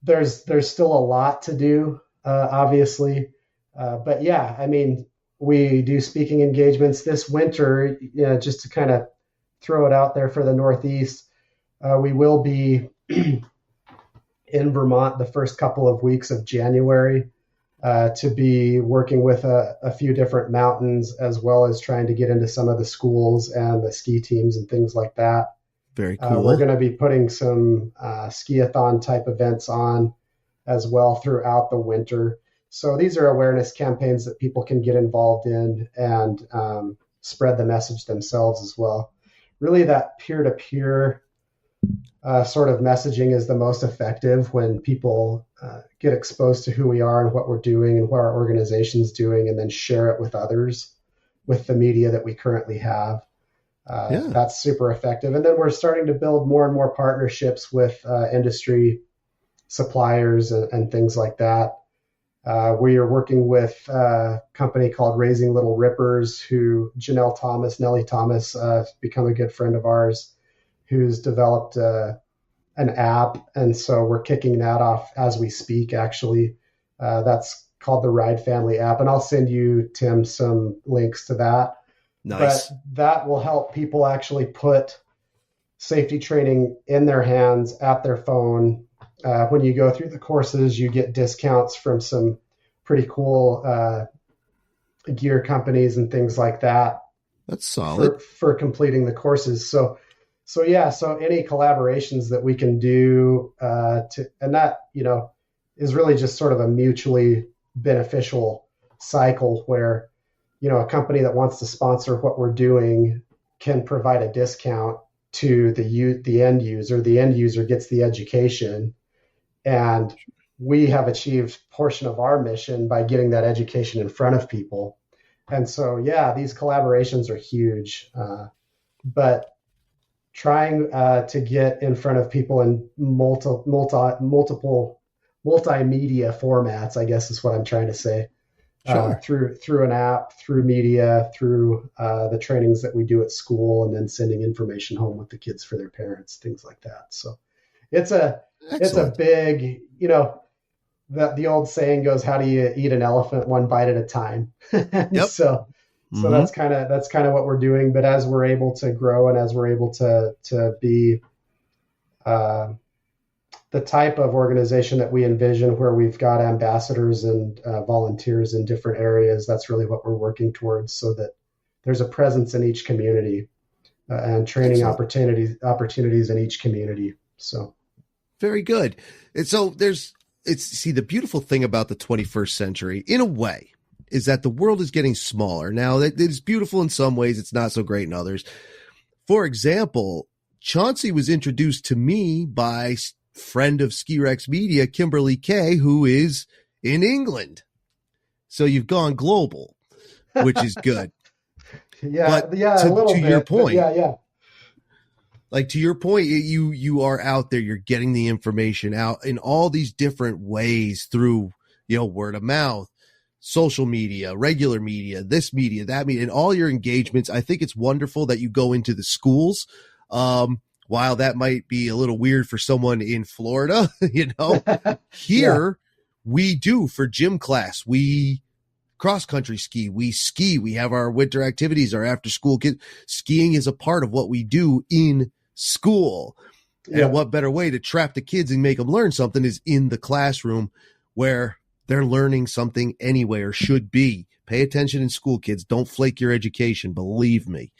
there's still a lot to do, obviously. But yeah, I mean, we do speaking engagements this winter, just to kind of throw it out there for the Northeast. We will be in Vermont the first couple of weeks of January to be working with a few different mountains, as well as trying to get into some of the schools and the ski teams and things like that. Very cool. We're going to be putting some ski-a-thon type events on as well throughout the winter. So these are awareness campaigns that people can get involved in and spread the message themselves as well. Really, that peer-to-peer sort of messaging is the most effective when people get exposed to who we are and what we're doing and what our organization's doing, and then share it with others with the media that we currently have. That's super effective. And then we're starting to build more and more partnerships with industry suppliers and things like that. We are working with a company called Raising Little Rippers, who Nellie Thomas, become a good friend of ours, who's developed an app. And so we're kicking that off as we speak, actually. That's called the Ride Family app, and I'll send you, Tim, some links to that. Nice. But that will help people actually put safety training in their hands at their phone. When you go through the courses, you get discounts from some pretty cool gear companies and things like that. That's solid for completing the courses. So any collaborations that we can do and that, is really just sort of a mutually beneficial cycle where, a company that wants to sponsor what we're doing can provide a discount to the end user. The end user gets the education, and we have achieved a portion of our mission by getting that education in front of people. And so, these collaborations are huge, but trying to get in front of people in multiple multimedia formats, I guess is what I'm trying to say. Sure. Through an app, through media, through the trainings that we do at school, and then sending information home with the kids for their parents, things like that. So it's a big, the old saying goes, how do you eat an elephant one bite at a time? Yep. So that's kind of what we're doing. But as we're able to grow and as we're able to be the type of organization that we envision, where we've got ambassadors and volunteers in different areas, that's really what we're working towards, so that there's a presence in each community and training opportunities in each community. So very good. And so the beautiful thing about the 21st century, in a way, is that the world is getting smaller. Now, it's beautiful in some ways, it's not so great in others. For example, Chauncy was introduced to me by friend of Ski Rex Media, Kimberly Kay, who is in England. So you've gone global, which is good. A little bit. Your point, Like to your point, you are out there, you're getting the information out in all these different ways through, word of mouth, social media, regular media, this media, that media, and all your engagements. I think it's wonderful that you go into the schools. While that might be a little weird for someone in Florida, here we do for gym class. We cross-country ski, we have our winter activities, our after-school skiing is a part of what we do in school. Yeah. And what better way to trap the kids and make them learn something is in the classroom, where they're learning something anyway, or should be. Pay attention in school, kids. Don't flake your education. Believe me.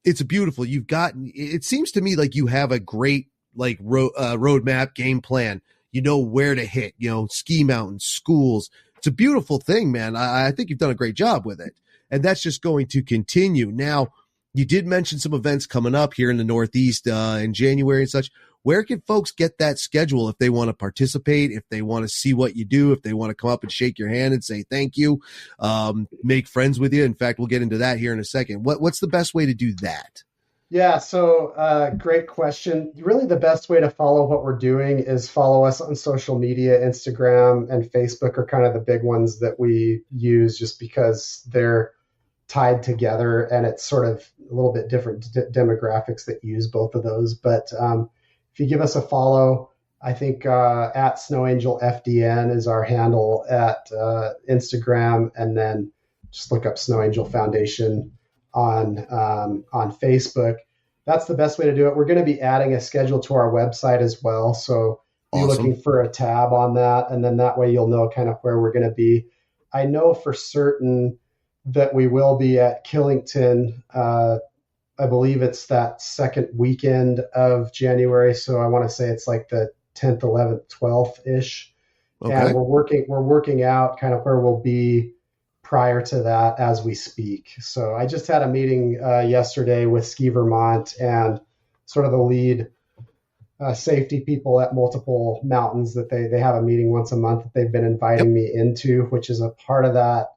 It's beautiful. It seems to me like you have a great roadmap, game plan. You know where to hit, ski mountains, schools. It's a beautiful thing, man. I think you've done a great job with it. And that's just going to continue. Now, you did mention some events coming up here in the Northeast in January and such. Where can folks get that schedule if they want to participate, if they want to see what you do, if they want to come up and shake your hand and say thank you, make friends with you? In fact, we'll get into that here in a second. What's the best way to do that? Yeah, so great question. Really, the best way to follow what we're doing is follow us on social media. Instagram and Facebook are kind of the big ones that we use, just because they're tied together, and it's sort of a little bit different demographics that use both of those. But if you give us a follow, I think at SnowAngel FDN is our handle at Instagram, and then just look up SnowAngel Foundation on Facebook. That's the best way to do it. We're going to be adding a schedule to our website as well, so be looking for a tab on that, and then that way you'll know kind of where we're going to be. I know for certain that we will be at Killington. I believe it's that second weekend of January. So I want to say it's like the 10th, 11th, 12th ish. Okay. And we're working out kind of where we'll be prior to that as we speak. So I just had a meeting yesterday with Ski Vermont and sort of the lead safety people at multiple mountains that they have a meeting once a month that they've been inviting me into, which is a part of that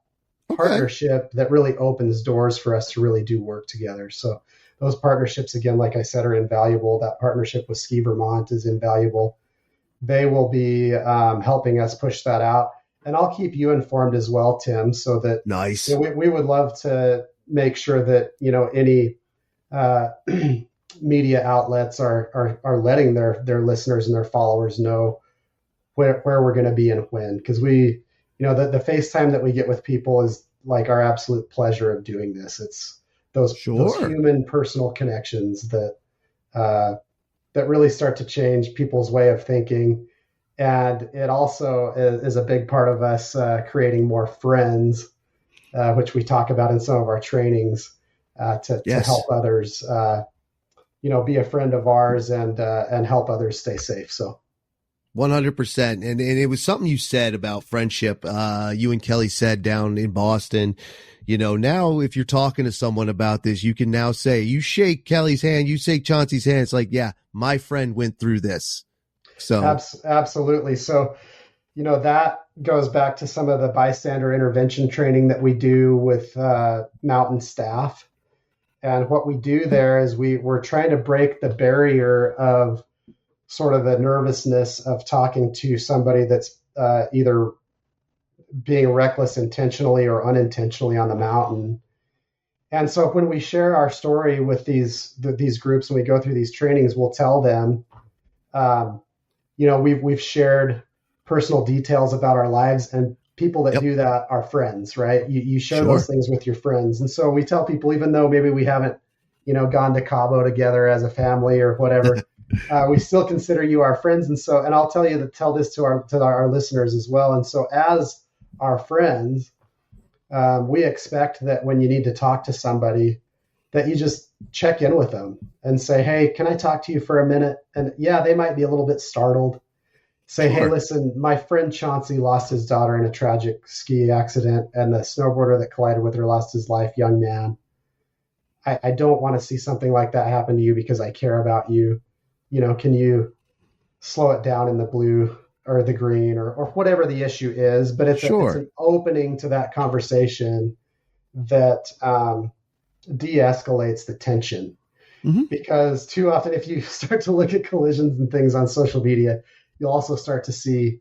partnership that really opens doors for us to really do work together. So those partnerships, again, like I said, are invaluable. That partnership with Ski Vermont is invaluable. They will be helping us push that out. And I'll keep you informed as well, Tim, so that nice. We would love to make sure that, any media outlets are letting their listeners and their followers know where we're going to be and when, because we the FaceTime that we get with people is like our absolute pleasure of doing this. It's those human personal connections that really start to change people's way of thinking. And it also is a big part of us creating more friends, which we talk about in some of our trainings to help others, be a friend of ours and help others stay safe. So 100%. And it was something you said about friendship. You and Kelli said down in Boston, now if you're talking to someone about this, you can now say, you shake Kelli's hand, you shake Chauncey's hand. It's like, yeah, my friend went through this. So absolutely. So, that goes back to some of the bystander intervention training that we do with mountain staff. And what we do there is we're trying to break the barrier of sort of the nervousness of talking to somebody that's either being reckless intentionally or unintentionally on the mountain. And so when we share our story with these groups and we go through these trainings, we'll tell them, we've shared personal details about our lives, and people that do that are friends, right? You share those things with your friends. And so we tell people, even though maybe we haven't, gone to Cabo together as a family or whatever, we still consider you our friends. And so, and I'll tell this to our listeners as well. And so as our friends, we expect that when you need to talk to somebody, that you just check in with them and say, hey, can I talk to you for a minute? And yeah, they might be a little bit startled. Say, hey, listen, my friend Chauncy lost his daughter in a tragic ski accident, and the snowboarder that collided with her lost his life, young man. I don't want to see something like that happen to you because I care about you. Can you slow it down in the blue or the green or whatever the issue is? But it's an opening to that conversation that de-escalates the tension. Mm-hmm. Because too often, if you start to look at collisions and things on social media, you'll also start to see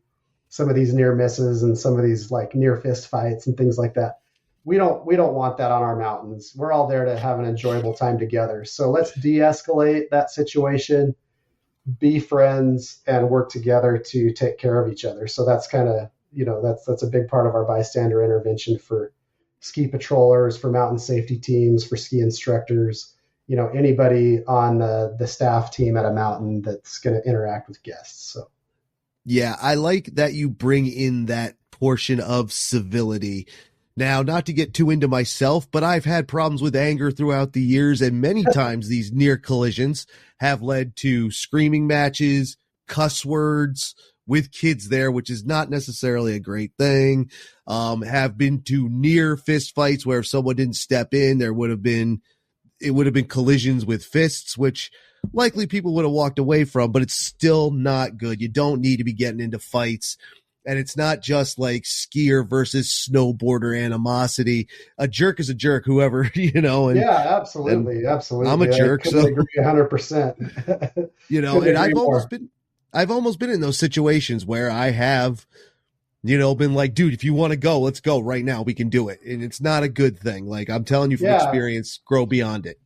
some of these near misses and some of these like near fist fights and things like that. We don't want that on our mountains. We're all there to have an enjoyable time together. So let's de-escalate that situation, be friends, and work together to take care of each other. So that's kind of, that's a big part of our bystander intervention for ski patrollers, for mountain safety teams, for ski instructors, anybody on the staff team at a mountain that's going to interact with guests. So. Yeah, I like that you bring in that portion of civility. Now, not to get too into myself, but I've had problems with anger throughout the years, and many times these near collisions have led to screaming matches, cuss words with kids there, which is not necessarily a great thing. Have been to near fist fights where if someone didn't step in, it would have been collisions with fists, which likely people would have walked away from, but it's still not good. You don't need to be getting into fights. And it's not just like skier versus snowboarder animosity. A jerk is a jerk, whoever, And, yeah, absolutely. Absolutely. I'm a jerk. I agree 100%. And I've almost been in those situations where I have, been like, dude, if you want to go, let's go right now. We can do it. And it's not a good thing. Like I'm telling you from experience, grow beyond it.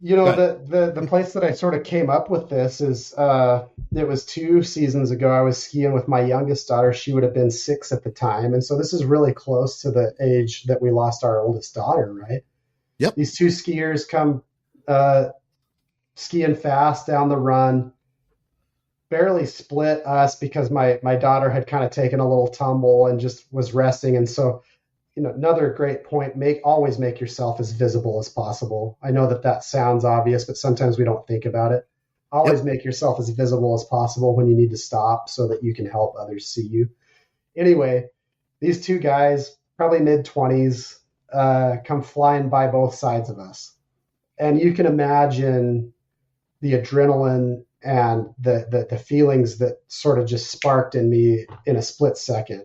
The place that I sort of came up with this is, it was 2 seasons ago. I was skiing with my youngest daughter. She would have been 6 at the time. And so this is really close to the age that we lost our oldest daughter, right? Yep. These 2 skiers come skiing fast down the run, barely split us because my daughter had kind of taken a little tumble and just was resting. And so, another great point, always make yourself as visible as possible. I know that sounds obvious, but sometimes we don't think about it. Always make yourself as visible as possible when you need to stop so that you can help others see you. Anyway, these 2 guys, probably mid-20s, come flying by both sides of us. And you can imagine the adrenaline and the feelings that sort of just sparked in me in a split second.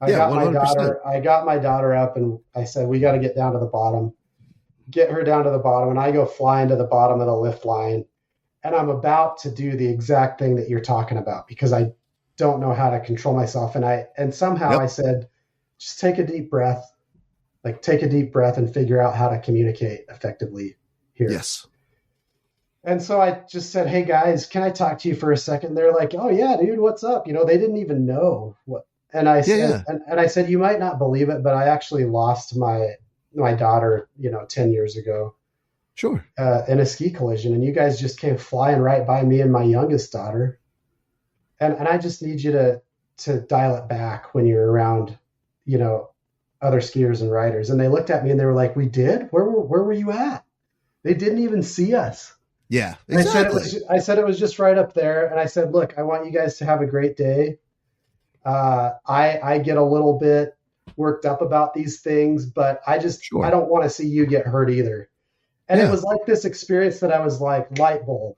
I got my daughter up and I said, we got to get down to the bottom, get her down to the bottom. And I go flying to the bottom of the lift line, and I'm about to do the exact thing that you're talking about because I don't know how to control myself. And somehow I said, just take a deep breath, and figure out how to communicate effectively here. Yes. And so I just said, hey guys, can I talk to you for a second? They're like, oh yeah, dude, what's up? They didn't even know And I Yeah, said, yeah. and I said, you might not believe it, but I actually lost my daughter, 10 years ago, Sure. in a ski collision, and you guys just came flying right by me and my youngest daughter. And I just need you to dial it back when you're around, you know, other skiers and riders. And they looked at me and they were like, we did? Where were you at? They didn't even see us. Yeah, And exactly. I said it was just right up there. And I said, look, I want you guys to have a great day. I get a little bit worked up about these things, but I Sure. don't want to see you get hurt either. And it Yeah. was like this experience that I was like, light bulb.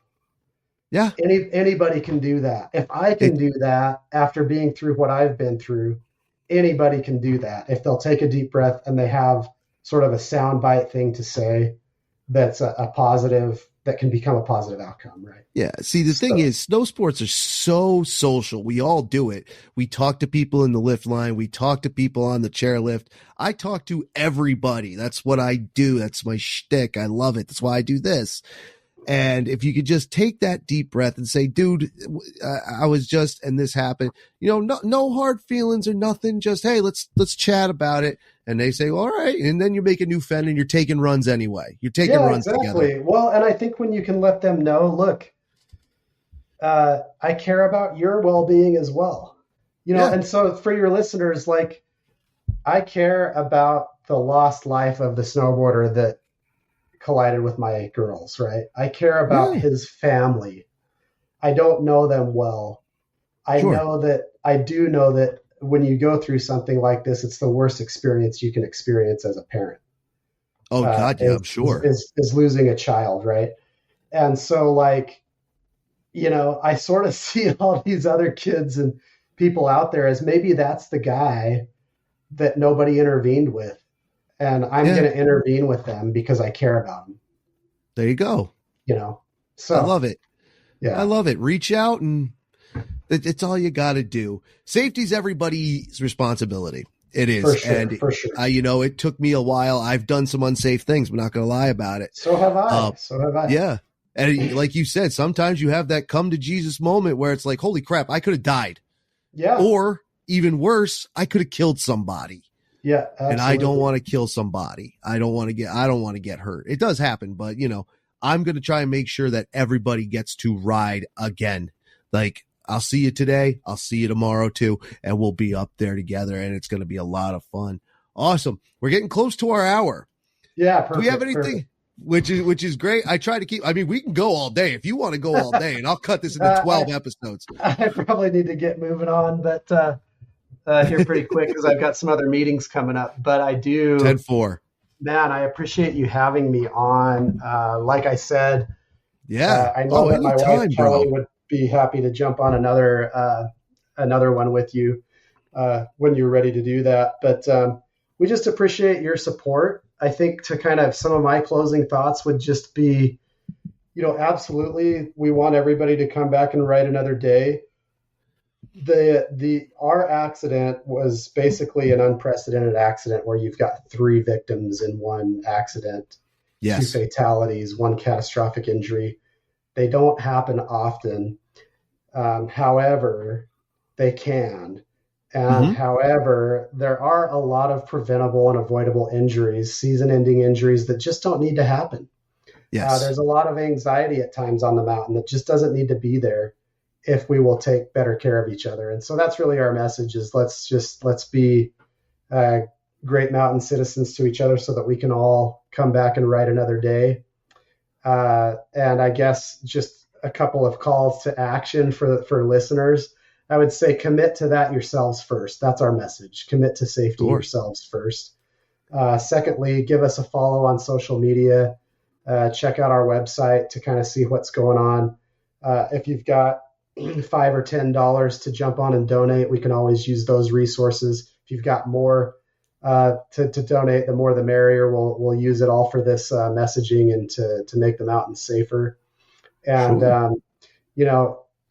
Yeah. Anybody can do that. If I can It do that after being through what I've been through, anybody can do that. If they'll take a deep breath and they have sort of a soundbite thing to say that's a positive, that can become a positive outcome, right? Yeah. See, the thing So, is, snow sports are so social. We all do it. We talk to people in the lift line. We talk to people on the chairlift. I talk to everybody. That's what I do. That's my shtick. I love it. That's why I do this. And if you could just take that deep breath and say, dude, I was just, and this happened, no hard feelings or nothing. Just, hey, let's chat about it. And they say, all right. And then you make a new friend and you're taking runs anyway. You're taking yeah, runs together. exactly. Well, and I think when you can let them know, look, I care about your well-being as well. Yeah. And so for your listeners, like, I care about the lost life of the snowboarder that collided with my girls, right? I care about Yeah. his family. I don't know them well. I Sure. do know that when you go through something like this, it's the worst experience you can experience as a parent. Oh God. Yeah, I'm sure. Is losing a child, right? And so, like, I sort of see all these other kids and people out there as maybe that's the guy that nobody intervened with. And I'm Yeah. going to intervene with them because I care about them, There you go. So, I love it. yeah. I love it. Reach out, and it's all you got to do. Safety's everybody's responsibility. It is. For sure, And for sure. it took me a while. I've done some unsafe things. I'm not going to lie about it. So have I. Yeah. And like you said, sometimes you have that come to Jesus moment where it's like, holy crap, I could have died. Yeah. Or even worse, I could have killed somebody. Yeah. Absolutely. And I don't want to kill somebody. I don't want to get hurt. It does happen, but I'm going to try and make sure that everybody gets to ride again. Like, I'll see you today. I'll see you tomorrow too. And we'll be up there together, and it's going to be a lot of fun. Awesome. We're getting close to our hour. Yeah. Perfect, Do we have anything? Perfect. Which is great. I try to keep, we can go all day if you want to go all day, and I'll cut this into 12 episodes. I probably need to get moving on, but here pretty quick because I've got some other meetings coming up. But I do. 10-4. Man, I appreciate you having me on. Like I said, Yeah. I know that my wife bro. Kelli would be happy to jump on another one with you when you're ready to do that. But we just appreciate your support. I think to kind of some of my closing thoughts would just be, absolutely, we want everybody to come back and ride another day. Our accident was basically an unprecedented accident where you've got 3 victims in one accident, Yes. 2 fatalities, 1 catastrophic injury. They don't happen often. However, they can. And however, there are a lot of preventable and avoidable injuries, season-ending injuries that just don't need to happen. Yes. There's a lot of anxiety at times on the mountain that just doesn't need to be there if we will take better care of each other. And so that's really our message is let's be great mountain citizens to each other so that we can all come back and ride another day. And I guess just a couple of calls to action for listeners. I would say commit to that yourselves first. That's our message. Commit to safety yourselves first. Secondly, give us a follow on social media. Check out our website to kind of see what's going on. If you've got $5 or $10 to jump on and donate, we can always use those resources. If you've got more to donate, the more the merrier. We'll use it all for this messaging and to make the mountains safer. And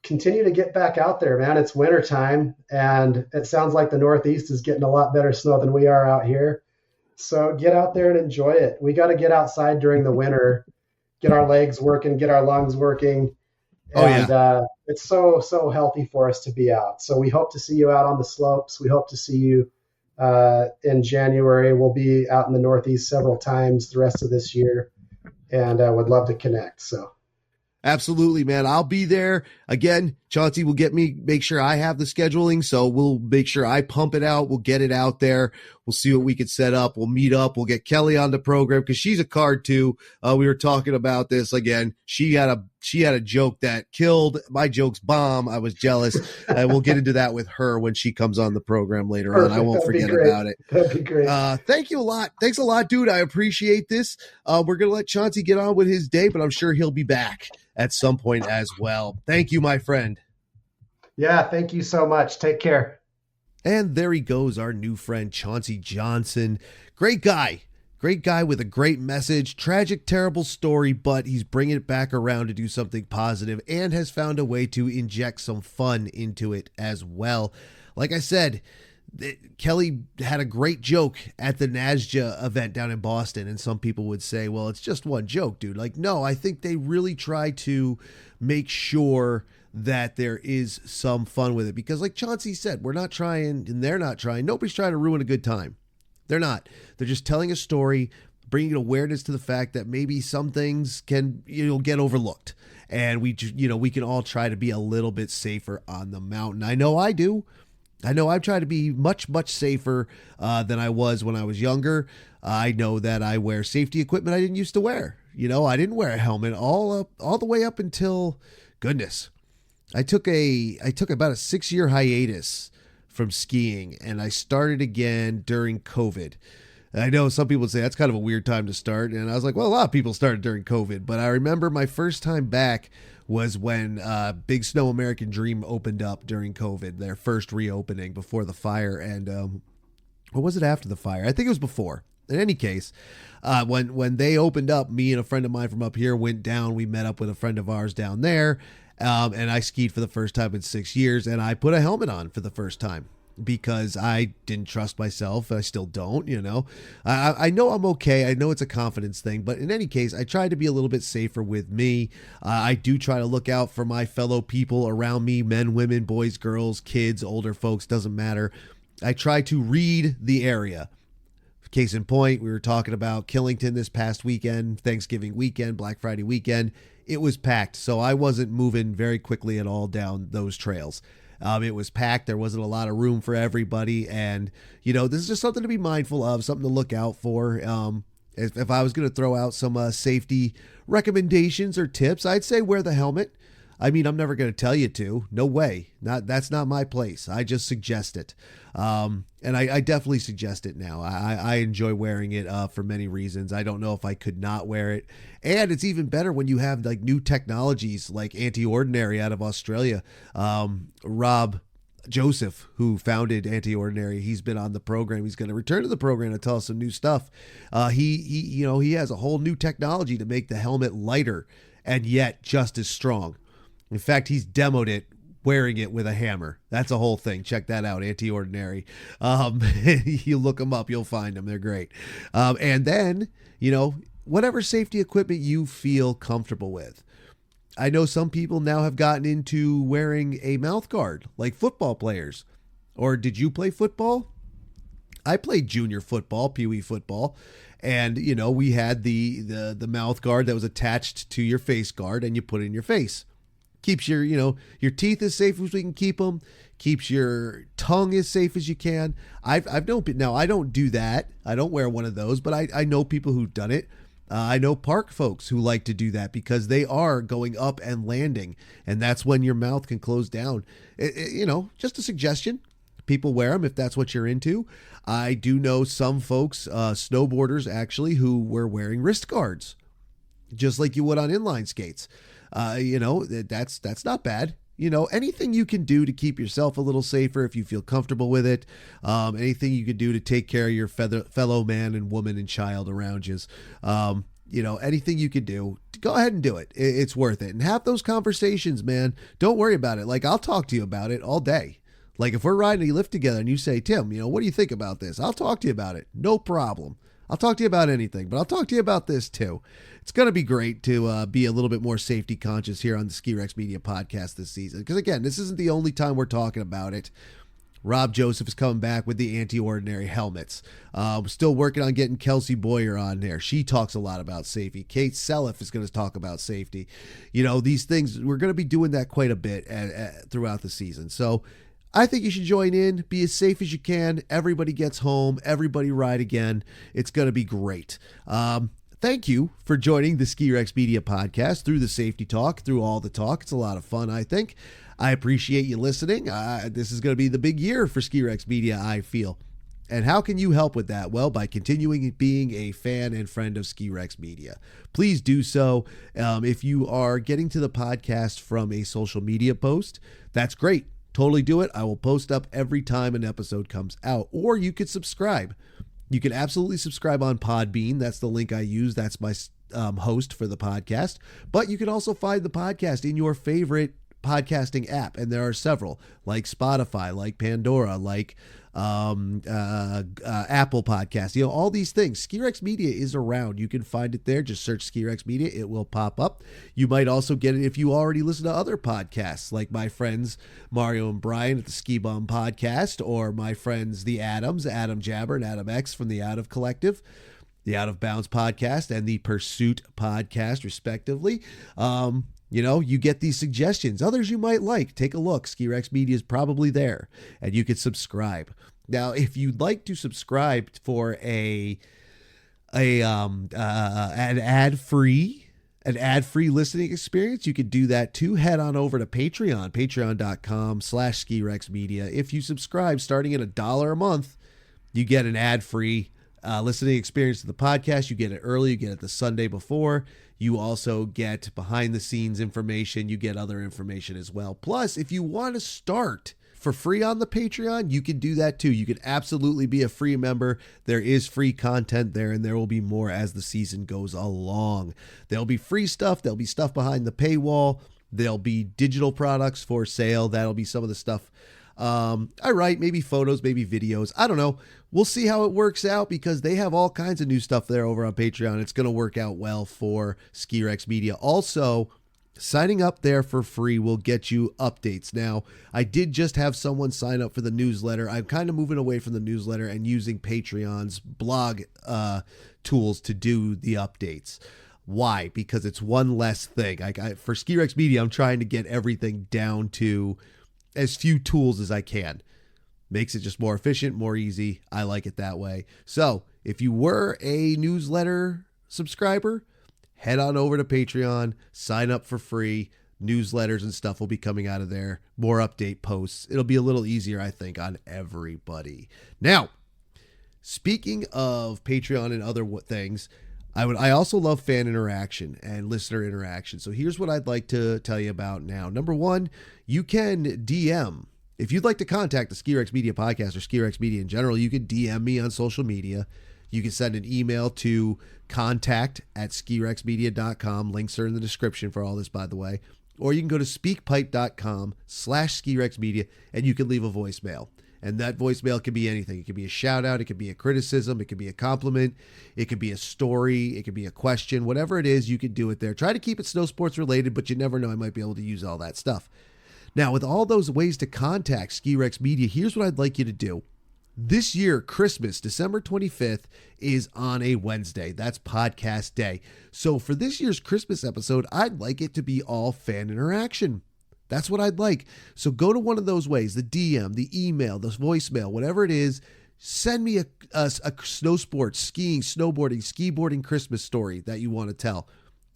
continue to get back out there, man. It's winter time, and it sounds like the Northeast is getting a lot better snow than we are out here. So get out there and enjoy it. We got to get outside during the winter, get our legs working, get our lungs working, Oh And yeah. it's so healthy for us to be out. So we hope to see you out on the slopes. We hope to see you in January. We'll be out in the Northeast several times the rest of this year, and would love to connect. So Absolutely, man. I'll be there. Again, Chauncey will make sure I have the scheduling. So we'll make sure I pump it out. We'll get it out there. We'll see what we can set up. We'll meet up. We'll get Kelli on the program because she's a card too. We were talking about this again. She had a joke that killed my joke's bomb. I was jealous. And we'll get into that with her when she comes on the program later on. I won't forget about it. That'd be great. Thank you a lot. Thanks a lot, dude. I appreciate this. We're going to let Chauncey get on with his day, but I'm sure he'll be back at some point as well. Thank you, my friend. Yeah, thank you so much. Take care. And there he goes, our new friend, Chauncy Johnson. Great guy. Great guy with a great message. Tragic, terrible story, but he's bringing it back around to do something positive and has found a way to inject some fun into it as well. Like I said, Kelli had a great joke at the NASJA event down in Boston, and some people would say, well, it's just one joke, dude. Like, no, I think they really try to make sure that there is some fun with it because, like Chauncey said, we're not trying, and they're not trying. Nobody's trying to ruin a good time. They're not. They're just telling a story, bringing awareness to the fact that maybe some things can, get overlooked. And we can all try to be a little bit safer on the mountain. I know I do. I know I've tried to be much, much safer than I was when I was younger. I know that I wear safety equipment I didn't used to wear. I didn't wear a helmet all the way up until, goodness, I took about a 6-year hiatus from skiing, and I started again during COVID. I know some people say that's kind of a weird time to start, and I was like, well, a lot of people started during COVID, but I remember my first time back was when Big Snow American Dream opened up during COVID, their first reopening before the fire. And or was it after the fire? I think it was before. In any case, when they opened up, me and a friend of mine from up here went down. We met up with a friend of ours down there, and I skied for the first time in 6 years, and I put a helmet on for the first time because I didn't trust myself. I still don't, I know I'm okay. I know it's a confidence thing, but in any case, I try to be a little bit safer with me. I do try to look out for my fellow people around me, men, women, boys, girls, kids, older folks, doesn't matter. I try to read the area. Case in point, we were talking about Killington this past weekend, Thanksgiving weekend, Black Friday weekend. It was packed, so I wasn't moving very quickly at all down those trails. It was packed. There wasn't a lot of room for everybody. And, this is just something to be mindful of, something to look out for. If I was going to throw out some safety recommendations or tips, I'd say wear the helmet. I mean, I'm never going to tell you to. No way. That's not my place. I just suggest it. And I definitely suggest it now. I enjoy wearing it for many reasons. I don't know if I could not wear it. And it's even better when you have like new technologies like Anti-Ordinary out of Australia. Rob Joseph, who founded Anti-Ordinary, he's been on the program. He's going to return to the program to tell us some new stuff. He has a whole new technology to make the helmet lighter and yet just as strong. In fact, he's demoed it wearing it with a hammer. That's a whole thing. Check that out. Anti-Ordinary. You look them up, you'll find them. They're great. And then, whatever safety equipment you feel comfortable with. I know some people now have gotten into wearing a mouth guard like football players. Or did you play football? I played junior football, peewee football. And, we had the mouth guard that was attached to your face guard and you put it in your face. Keeps your teeth as safe as we can keep them. Keeps your tongue as safe as you can. I've known, now I don't do that. I don't wear one of those, but I know people who've done it. I know park folks who like to do that because they are going up and landing, and that's when your mouth can close down. Just a suggestion. People wear them if that's what you're into. I do know some folks, snowboarders actually, who were wearing wrist guards, just like you would on inline skates. That's not bad. Anything you can do to keep yourself a little safer if you feel comfortable with it. Anything you can do to take care of your fellow man and woman and child around you. Anything you can do, go ahead and do it. It's worth it. And have those conversations, man. Don't worry about it. Like, I'll talk to you about it all day. Like, if we're riding a lift together and you say, Tim, what do you think about this? I'll talk to you about it. No problem. I'll talk to you about anything, but I'll talk to you about this too. It's going to be great to be a little bit more safety conscious here on the Ski Rex Media podcast this season. Because again, this isn't the only time we're talking about it. Rob Joseph is coming back with the anti-ordinary helmets. We're still working on getting Kelsey Boyer on there. She talks a lot about safety. Kate Selliff is going to talk about safety. You know, these things, we're going to be doing that quite a bit throughout the season. So I think you should join in, be as safe as you can. Everybody gets home. Everybody ride again. It's going to be great. Thank you for joining the Ski Rex Media podcast through the safety talk, through all the talk. It's a lot of fun, I think. I appreciate you listening. This is going to be the big year for Ski Rex Media, I feel. And how can you help with that? Well, by continuing being a fan and friend of Ski Rex Media. Please do so. If you are getting to the podcast from a social media post, that's great. Totally do it. I will post up every time an episode comes out. Or you could subscribe. You can absolutely subscribe on Podbean. That's the link I use. That's my host for the podcast. But you can also find the podcast in your favorite podcasting app, and there are several, like Spotify, like Pandora, like Apple Podcasts, you know, all these things. Ski Rex Media is around. You can find it there. Just search Ski Rex Media. It will pop up. You might also get it if you already listen to other podcasts, like my friends Mario and Brian at the Ski Bum Podcast, or my friends the Adams, Adam Jabber and Adam X from the Out of Collective, the Out of Bounds Podcast, and the Pursuit Podcast, respectively. You know, you get these suggestions. Others you might like. Take a look. Ski Rex Media is probably there, and you can subscribe. Now, if you'd like to subscribe for an ad-free listening experience, you could do that too. Head on over to Patreon, patreon.com/Ski Rex Media. If you subscribe starting at $1 a month, you get an ad-free listening experience to the podcast. You get it early. You get it the Sunday before. You also get behind the scenes information. You get other information as well. Plus, if you want to start for free on the Patreon, you can do that too. You can absolutely be a free member. There is free content there, and there will be more as the season goes along. There'll be free stuff. There'll be stuff behind the paywall. There'll be digital products for sale. That'll be some of the stuff I write, maybe photos, maybe videos. I don't know. We'll see how it works out, because they have all kinds of new stuff there over on Patreon. It's going to work out well for Ski Rex Media. Also, signing up there for free will get you updates. Now, I did just have someone sign up for the newsletter. I'm kind of moving away from the newsletter and using Patreon's blog tools to do the updates. Why? Because it's one less thing. For Ski Rex Media, I'm trying to get everything down to as few tools as I can. Makes it just more efficient, more easy. I like it that way. So if you were a newsletter subscriber, head on over to Patreon, sign up for free. Newsletters and stuff will be coming out of there. More update posts. It'll be a little easier, I think, on everybody. Now, speaking of Patreon and other things, I also love fan interaction and listener interaction. So here's what I'd like to tell you about now. Number one, you can DM. If you'd like to contact the Ski Rex Media podcast or Ski Rex Media in general, you can DM me on social media. You can send an email to contact@skirexmedia.com. Links are in the description for all this, by the way. Or you can go to speakpipe.com/skirexmedia, and you can leave a voicemail. And that voicemail can be anything. It could be a shout out. It could be a criticism. It could be a compliment. It could be a story. It could be a question. Whatever it is, you can do it there. Try to keep it snow sports related, but you never know. I might be able to use all that stuff. Now, with all those ways to contact Ski Rex Media, here's what I'd like you to do. This year, Christmas, December 25th, is on a Wednesday. That's podcast day. So for this year's Christmas episode, I'd like it to be all fan interaction. That's what I'd like. So go to one of those ways, the DM, the email, the voicemail, whatever it is. Send me a snow sports, skiing, snowboarding, ski-boarding Christmas story that you want to tell.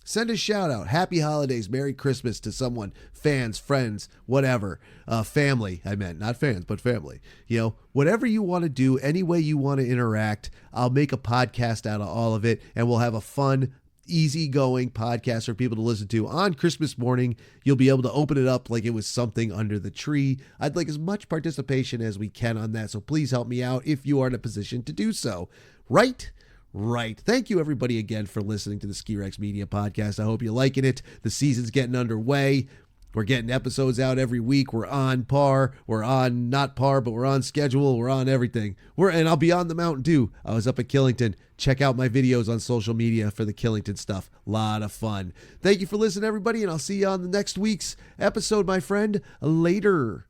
Send a shout out. Happy holidays. Merry Christmas to someone. Fans, friends, whatever. Family, I meant. Not fans, but family. You know, whatever you want to do, any way you want to interact, I'll make a podcast out of all of it, and we'll have a fun, easygoing podcast for people to listen to on Christmas morning. You'll be able to open it up like it was something under the tree. I'd like as much participation as we can on that, so please help me out if you are in a position to do so. Right? Right. Thank you, everybody, again for listening to the Ski Rex Media podcast. I hope you're liking it. The season's getting underway. We're getting episodes out every week. We're on par. We're on not par, but we're on schedule. We're on everything. And I'll be on the mountain too. I was up at Killington. Check out my videos on social media for the Killington stuff. Lot of fun. Thank you for listening, everybody, and I'll see you on the next week's episode, my friend. Later.